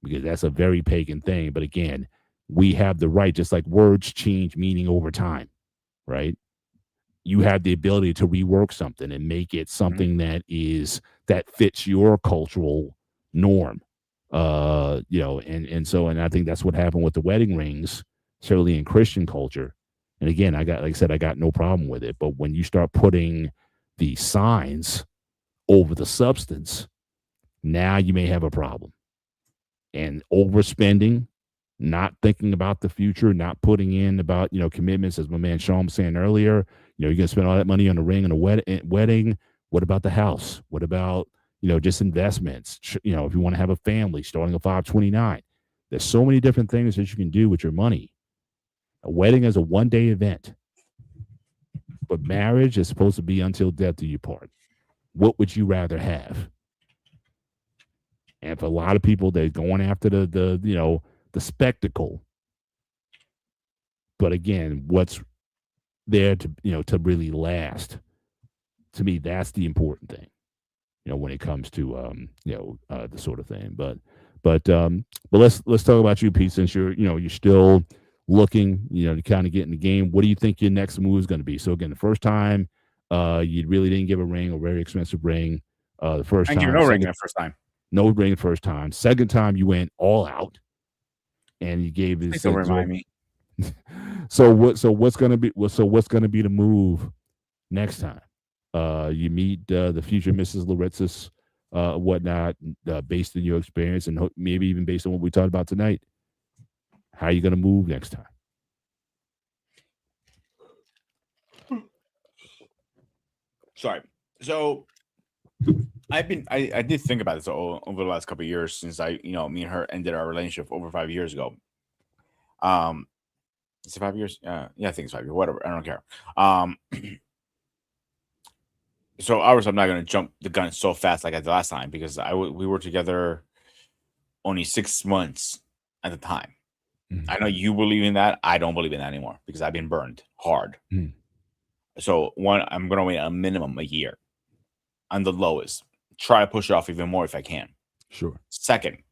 because that's a very pagan thing. But again, we have the right, just like words change meaning over time, right? You have the ability to rework something and make it Mhm. something that fits your cultural norm. And I think that's what happened with the wedding rings, certainly in Christian culture. And again, like I said, I got no problem with it. But when you start putting the signs over the substance, now you may have a problem. And overspending, not thinking about the future, not putting in about, commitments, as my man Sean was saying earlier. You're going to spend all that money on a ring and a wedding. What about the house? What about, just investments? If you want to have a family, starting a 529. There's so many different things that you can do with your money. A wedding is a one-day event, but marriage is supposed to be until death do you part. What would you rather have? And for a lot of people, they're going after the spectacle. But again, what's there to really last? To me, that's the important thing. When it comes to the sort of thing. But let's talk about you, Pete. Since you're still looking, to kind of get in the game. What do you think your next move is going to be? So again, the first time, you really didn't give a ring, a very expensive ring. The first I give you time, no ring second, the first time. no ring the first time. Second time, you went all out and you gave Please this. don't remind me. What's gonna be the move next time? You meet the future Mrs. Loritzis, whatnot, based on your experience and maybe even based on what we talked about tonight. How are you going to move next time? Sorry. So I did think about this over the last couple of years since me and her ended our relationship over 5 years ago. Is it 5 years? Yeah, I think it's 5 years. Whatever. I don't care. So obviously I'm not gonna jump the gun so fast like I did last time because we were together only 6 months at the time. Mhm. I know you believe in that. I don't believe in that anymore because I've been burned hard. Mhm. So one, I'm gonna wait a minimum a year on the lowest. Try to push it off even more if I can. Sure. Second,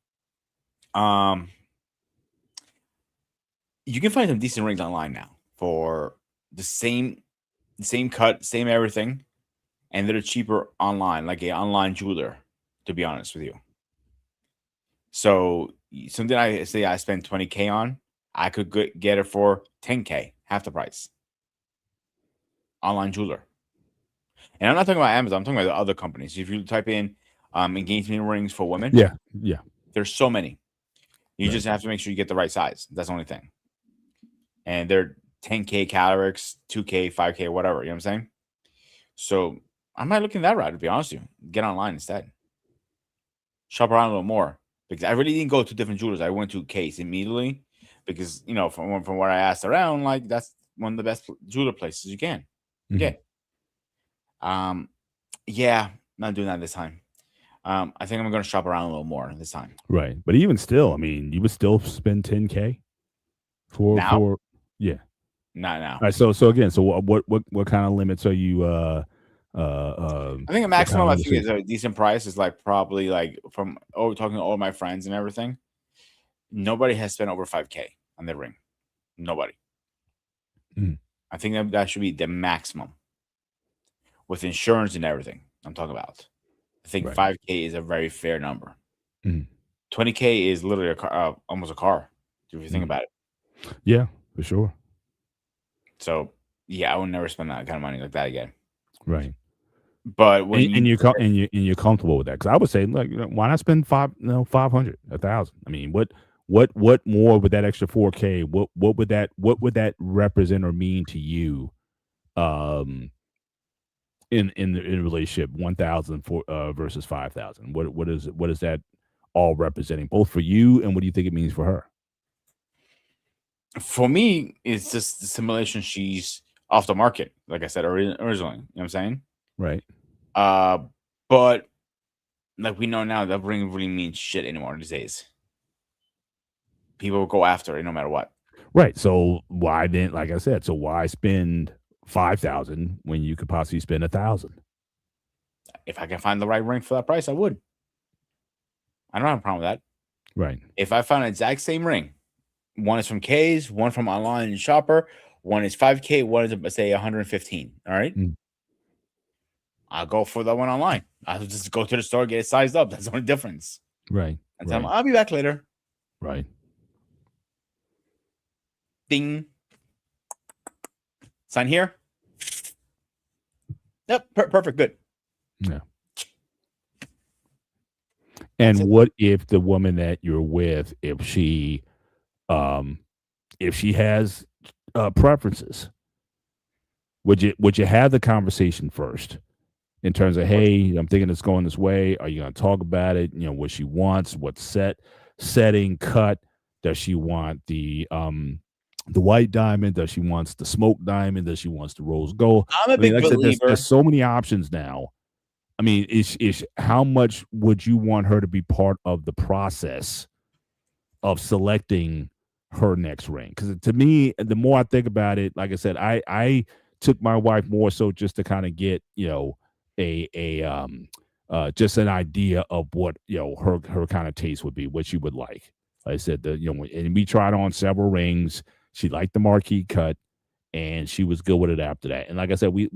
you can find some decent rings online now for the same cut, same everything, and they're cheaper online, like a online jeweler. To be honest with you, so something I say I spend 20K on, I could get it for 10K, half the price. Online jeweler, and I'm not talking about Amazon. I'm talking about the other companies. If you type in engagement rings for women, Yeah. Yeah. there's so many. You Right. just have to make sure you get the right size. That's the only thing. And they're 10K calorics, 2K, 5K, whatever. You know what I'm saying? So I might look in that route, to be honest with you. Get online instead. Shop around a little more. Because I really didn't go to different jewelers. I went to Case immediately because, from what I asked around, like that's one of the best jeweler places you can Mhm. get. Yeah, not doing that this time. I think I'm going to shop around a little more this time. Right. But even still, I mean, you would still spend 10K Now? yeah. Not now. All right. So again, so what kind of limits are you I think a what kind maximum of I limits think are is a decent price is like probably like from talking to all my friends and everything. Nobody has spent over 5K on their ring. Nobody. Mhm. I think that should be the maximum with insurance and everything. I'm talking about. I think Right. 5K is a very fair number. Mhm. 20K is literally a car, almost a car, if you think Mhm. about it. Yeah, for sure. So yeah, I would never spend that kind of money like that again. Right. But when And you you're comfortable with that, because I would say, like, why not spend 500, 1,000? I mean, what more with that extra 4K? What would that represent or mean to you? Um, in a relationship, 1,000 for versus 5,000. What is that all representing, both for you and what do you think it means for her? for me, it's just the simulation. She's off the market, like I said originally. You know what I'm saying? Right. Uh, but like we know now, that ring really means shit anymore these days. People will go after it no matter what. Right. So why then, like I said, so why spend 5,000 when you could possibly spend 1,000? If I can find the right ring for that price, I would. I don't have a problem with that. Right. If I found the exact same ring, one is from K's, one from online shopper, one is 5K, one is let's say 115. All right. Mm. I'll go for the one online. I'll just go to the store, get it sized up. That's the only difference. Right. And tell them Right. I'll be back later. Right. Ding. Sign here. Yep. Perfect. Good. Yeah. That's And it. what if the woman that you're with, um if she has preferences, would you have the conversation first in terms of, hey, I'm thinking it's going this way. Are you going to talk about it? What she wants, what setting, cut. Does she want the white diamond? Does she wants the smoke diamond? Does she wants the rose gold? I'm a I mean, big like I said, there's believer. so many options now. I mean, is how much would you want her to be part of the process of selecting her next ring? Because to me, the more I think about it, like I said, I took my wife more so just to kind of get a just an idea of what her kind of taste would be, what she would like. Like I said, and we tried on several rings. She liked the marquee cut, and she was good with it after that. And like I said, we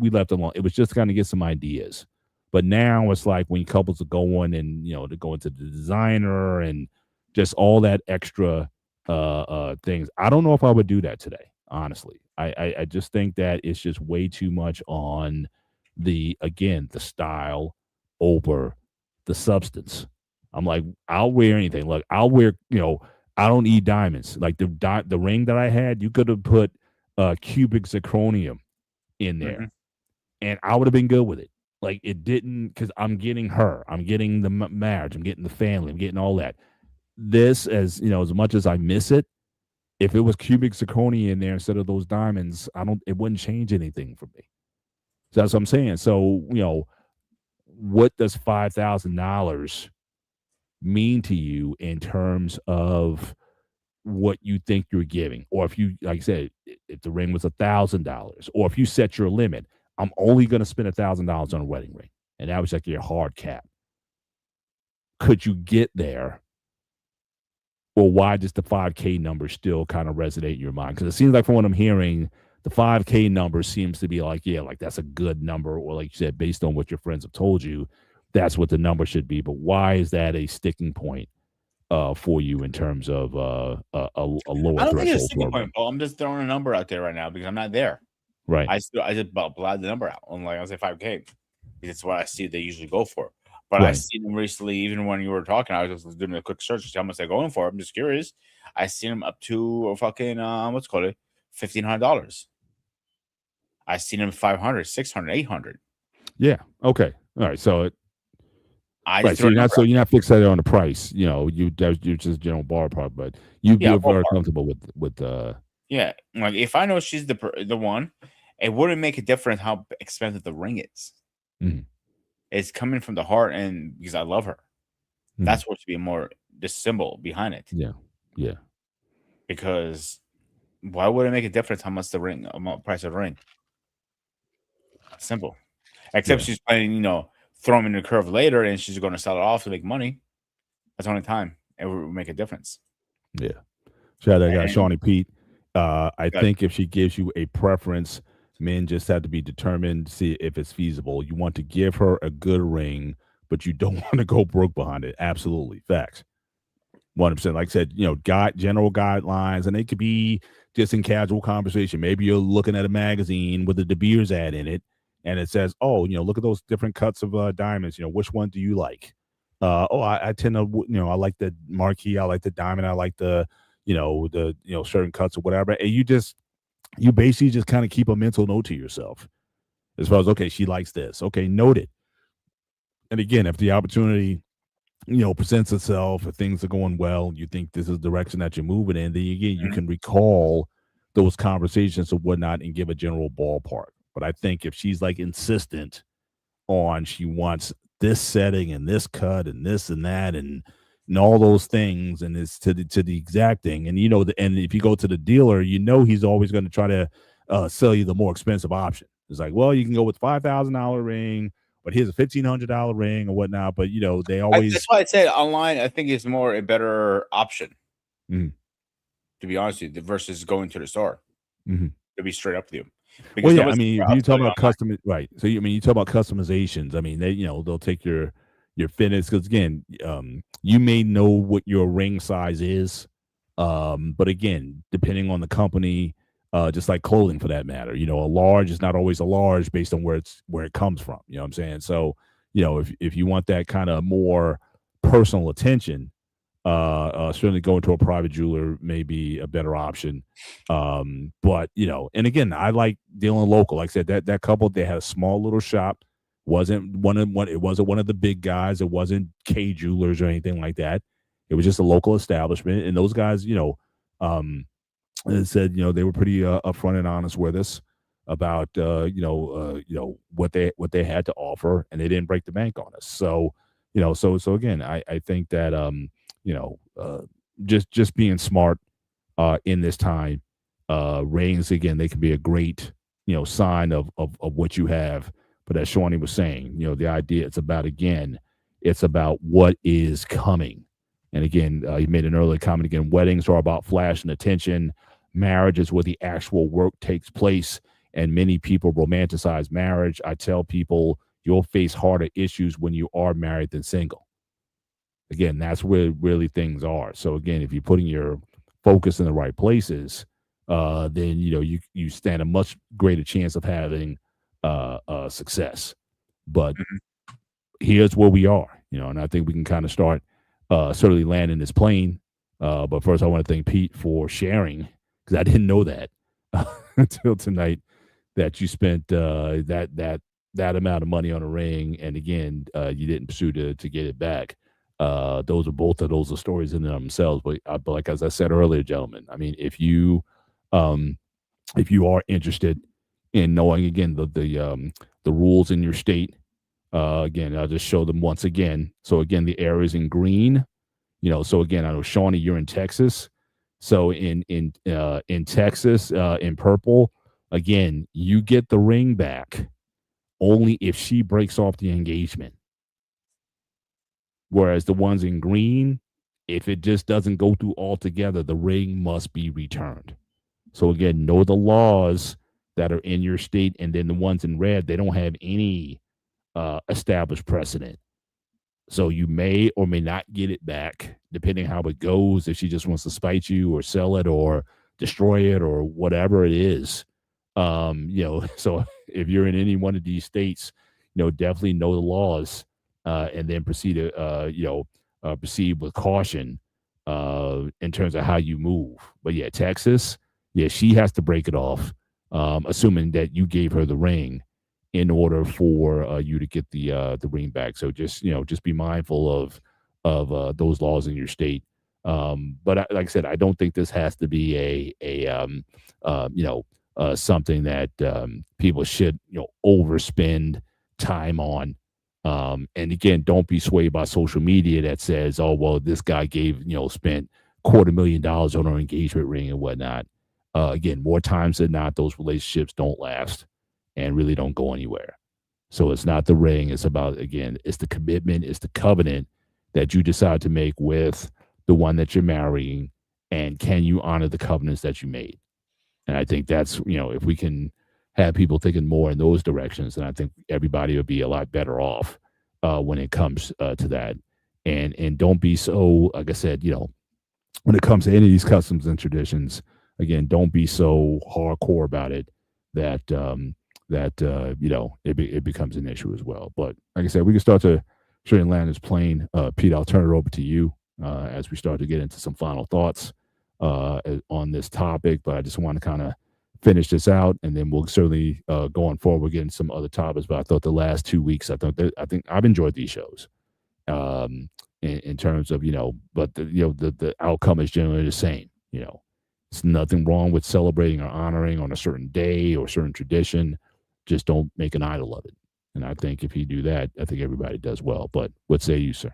left alone. It was just kind of get some ideas. But now it's like when couples are going and they're going to the designer and just all that extra things. I don't know if I would do that today, honestly. I just think that it's just way too much on the style over the substance. I'm like, I'll wear anything. Like I'll wear, I don't need diamonds. Like the ring that I had, you could have put cubic zirconium in there, Mhm. and I would have been good with it. Like it didn't, because I'm getting her, I'm getting the marriage, I'm getting the family, I'm getting all that. This, as much as I miss it, if it was cubic zirconia in there instead of those diamonds, it wouldn't change anything for me. So that's what I'm saying. So what does $5,000 mean to you in terms of what you think you're giving? Or if you, like I said, if the ring was $1,000, or if you set your limit, I'm only going to spend $1,000 on a wedding ring, and that was like your hard cap. Could you get there, or why does the 5K number still kind of resonate in your mind? Because it seems like from what I'm hearing, the 5K number seems to be like, yeah, like that's a good number, or like you said, based on what your friends have told you, that's what the number should be. But why is that a sticking point for you in terms of a I lower don't think it's a threshold for sticking a point, ring? Paul. I'm just throwing a number out there right now because I'm not there. Right. I just blab the number out. I'm like, I say 5K. It's what I see they usually go for. But I Right. seen them recently, even when you were talking, I was just doing a quick search to see how much they're going for. I'm just curious. I seen them up to a fucking what's it called $1,500. I seen them 500, 600, 800. Yeah. Okay. All right. So I right. just So threw a number out. you're not fixated on the price. You're just general ballpark, but Yeah, you're very ballpark. comfortable with Yeah, like if I know she's the one, it wouldn't make a difference how expensive the ring is. mhm, It's coming from the heart, and because I love her. mhm. That's what should be more the symbol behind it. Yeah. Yeah. Because why would it make a difference how much price of the ring? Simple. Except Yeah. she's planning, throw them in the curve later, and she's going to sell it off to make money. That's the only time it would make a difference. Yeah. Shout out that guy, And Shawnee Pete. I that think if she gives you a preference Men just have to be determined to see if it's feasible. You want to give her a good ring, but you don't want to go broke behind it. Absolutely, facts. 100%. Like I said, general guidelines, and they could be just in casual conversation. Maybe you're looking at a magazine with a De Beers ad in it, and it says, "Oh, look at those different cuts of diamonds. Which one do you like?" I tend to, I like the marquee, I like the diamond, I like the certain cuts or whatever. And you basically just kind of keep a mental note to yourself as far as, okay, she likes this. Okay, noted. And again, if the opportunity presents itself, if things are going well, you think this is the direction that you're moving in, then again, you can recall those conversations or whatnot and give a general ballpark. But I think if she's like insistent on she wants this setting and this cut and this and that and all those things, and it's to the exact thing, and and if you go to the dealer, he's always going to try to sell you the more expensive option. It's like, well, you can go with $5,000 ring, but here's a $1,500 ring or whatnot. But they always. That's why I said online. I think is more a better option. Mhm. To be honest with you, versus going to the store. Mhm. To be straight up with you. Well, yeah, I mean, if you talk about custom, right? So you talk about customizations. I mean, they'll take your fitness, because again, you may know what your ring size is, but again, depending on the company, just like clothing for that matter, a large is not always a large based on where it comes from. You know what I'm saying? So if you want that kind of more personal attention, certainly going to a private jeweler may be a better option. But and again, I like dealing local. Like I said, that couple, they had a small little shop. It wasn't one of the big guys. It wasn't K Jewelers or anything like that. It was just a local establishment, and those guys, said they were pretty upfront and honest with us about what they had to offer, and they didn't break the bank on us. So so again, I think that just being smart in this time, rings, again, they can be a great sign of what you have. But as Shawnee was saying, the idea, it's about what is coming. And again, he made an earlier comment again, weddings are about flash and attention. Marriage is where the actual work takes place, and many people romanticize marriage. I tell people you'll face harder issues when you are married than single. Again, that's where really things are. So again, if you're putting your focus in the right places, then you stand a much greater chance of having success. But here's where we are, and I think we can kind of start certainly landing this plane. But first, I want to thank Pete for sharing, because I didn't know that until tonight, that you spent that amount of money on a ring, and again, you didn't pursue to get it back. Those are stories in themselves. But like as I said earlier, gentlemen, I mean, if you are interested in knowing again the rules in your state, again, I'll just show them once again. So again, the areas in green, so again, I know Shawnee, you're in Texas. So in Texas, in purple, again, you get the ring back only if she breaks off the engagement. Whereas the ones in green, if it just doesn't go through altogether, the ring must be returned. So again, know the laws that are in your state, and then the ones in red, they don't have any established precedent. So you may or may not get it back, depending how it goes. If she just wants to spite you or sell it or destroy it or whatever it is, So if you're in any one of these states, definitely know the laws, and then proceed to proceed with caution in terms of how you move. But yeah, Texas, yeah, she has to break it off, assuming that you gave her the ring in order for you to get the ring back. So just be mindful of those laws in your state. But like I said, I don't think this has to be something that people should overspend time on. And again, don't be swayed by social media that says, oh, well, this guy spent $250,000 on our engagement ring and whatnot. Again, more times than not, those relationships don't last and really don't go anywhere. So it's not the ring. It's about, again, it's the commitment, it's the covenant that you decide to make with the one that you're marrying. And can you honor the covenants that you made? And I think that's, if we can have people thinking more in those directions, and I think everybody will be a lot better off when it comes to that. And don't be so, like I said, when it comes to any of these customs and traditions, again, don't be so hardcore about it that it becomes an issue as well. But like I said, we can start to land this plane. Pete, I'll turn it over to you as we start to get into some final thoughts on this topic. But I just want to kind of finish this out, and then we'll certainly going forward get into some other topics. But I thought the last 2 weeks, I think I've enjoyed these shows. In terms of but the outcome is generally the same. It's nothing wrong with celebrating or honoring on a certain day or certain tradition. Just don't make an idol of it. And I think if you do that, I think everybody does well. But what say you, sir?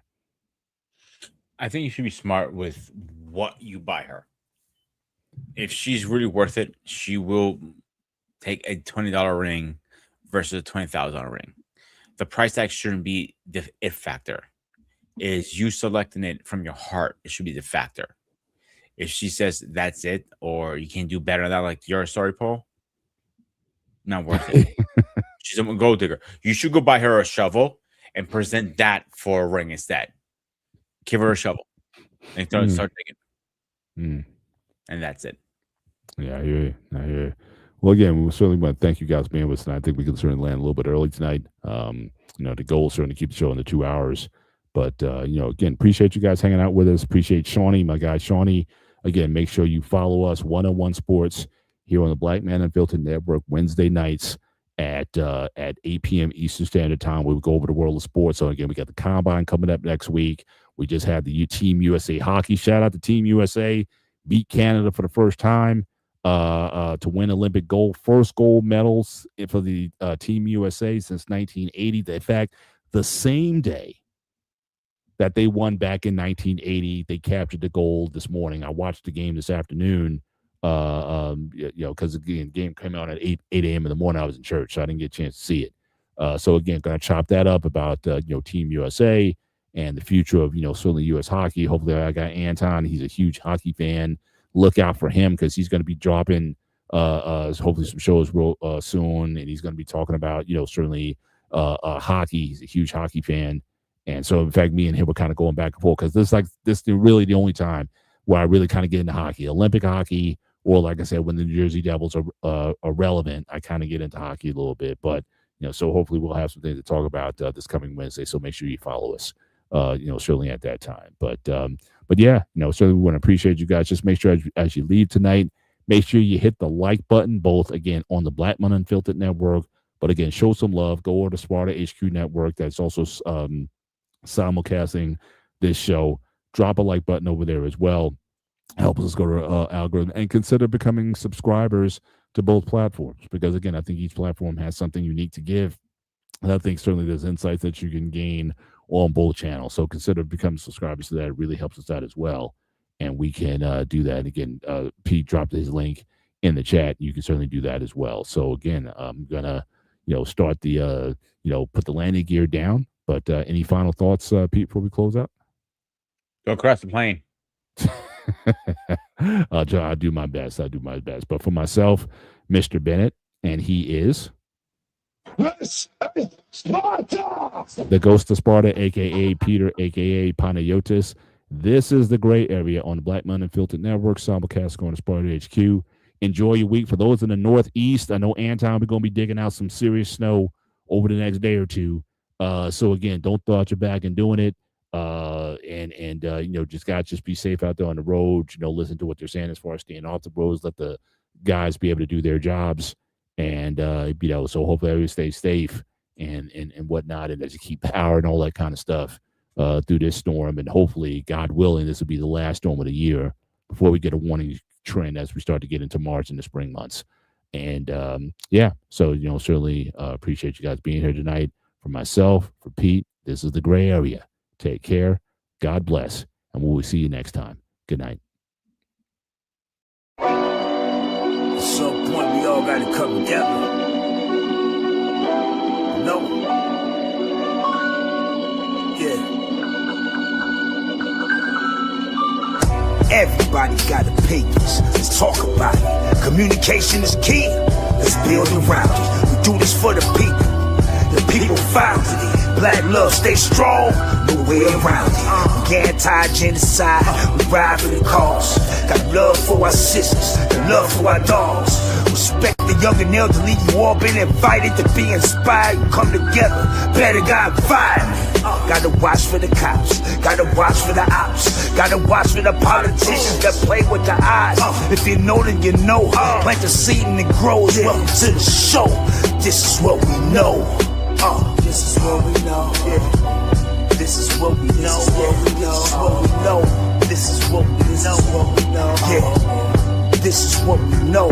I think you should be smart with what you buy her. If she's really worth it, she will take a $20 ring versus a $20,000 ring. The price tag shouldn't be the it factor. Is you selecting it from your heart? It should be the factor. If she says that's it, or you can't do better than that, like your story, Paul, not worth it. She's a gold digger. You should go buy her a shovel and present that for a ring instead. Give her a shovel and start digging. And that's it. Yeah, I hear you. Well, again, we certainly want to thank you guys for being with us tonight. I think we can certainly land a little bit early tonight. The goal is certainly to keep the show in the 2 hours. But, again, appreciate you guys hanging out with us. Appreciate Shawnee, my guy, Shawnee. Again, make sure you follow us, 101 Sports, here on the Black Man Unfiltered Network, Wednesday nights at 8 p.m. Eastern Standard Time. We will go over the world of sports. So, again, we got the Combine coming up next week. We just had the Team USA hockey. Shout out to Team USA. Beat Canada for the first time to win Olympic gold. First gold medals for the Team USA since 1980. In fact, the same day that they won back in 1980, they captured the gold this morning. I watched the game this afternoon, because the game came out at 8 a.m. in the morning. I was in church, so I didn't get a chance to see it. So again, going to chop that up about Team USA and the future of certainly U.S. hockey. Hopefully, I got Anton. He's a huge hockey fan. Look out for him because he's going to be dropping hopefully some shows real soon, and he's going to be talking about certainly hockey. He's a huge hockey fan. And so, in fact, me and him were kind of going back and forth because this is really the only time where I really kind of get into hockey, Olympic hockey, or like I said, when the New Jersey Devils are relevant, I kind of get into hockey a little bit. But so hopefully we'll have some things to talk about this coming Wednesday. So make sure you follow us, certainly at that time. But yeah, certainly we want to appreciate you guys. Just make sure as you leave tonight, make sure you hit the like button, both again on the Black Man Unfiltered Network. But again, show some love. Go over to Sparta HQ Network. That's also simulcasting this show. Drop a like button over there as well. Help us go to algorithm and consider becoming subscribers to both platforms, because again, I think each platform has something unique to give, and I think certainly there's insights that you can gain on both channels. So consider becoming subscribers to that. It really helps us out as well, and we can do that. Again, Pete dropped his link in the chat. You can certainly do that as well. So again, I'm gonna start the put the landing gear down. But any final thoughts, Pete, before we close out? Go crash the plane. I'll do my best. But for myself, Mr. Bennett, and he is Sparta! The Ghost of Sparta, a.k.a. Peter, a.k.a. Panayotis. This is the gray area on the Black Man Unfiltered Network, simulcast going to Sparta HQ. Enjoy your week. For those in the Northeast, I know Anton, we're going to be digging out some serious snow over the next day or two. So again, don't throw out your back in doing it. Just be safe out there on the road. Listen to what they're saying as far as staying off the roads. Let the guys be able to do their jobs, and so hopefully everybody stays safe and whatnot, and as you keep power and all that kind of stuff through this storm. And hopefully, God willing, this will be the last storm of the year before we get a warning trend as we start to get into March and the spring months. And so certainly appreciate you guys being here tonight. For myself, for Pete, this is the gray area. Take care. God bless. And we'll see you next time. Good night. At some point, we all got to come together. No. Yeah. Everybody got opinions. Let's talk about it. Communication is key. let's build around it. We do this for the people. The people found it. Black love stay strong, no way around it. We anti-genocide, we ride for the cause. Got love for our sisters, got love for our dogs. Respect the young and elderly, you all been invited to be inspired. Come together, better God violent. Gotta watch for the cops, gotta watch for the ops, gotta watch for the politicians that play with the eyes. If you know, then you know. Plant the seed and it grows. Welcome to the show. This is what we know. This is what we know. This is what we know. This is what we know. This is what we know. Yeah. This is what we know.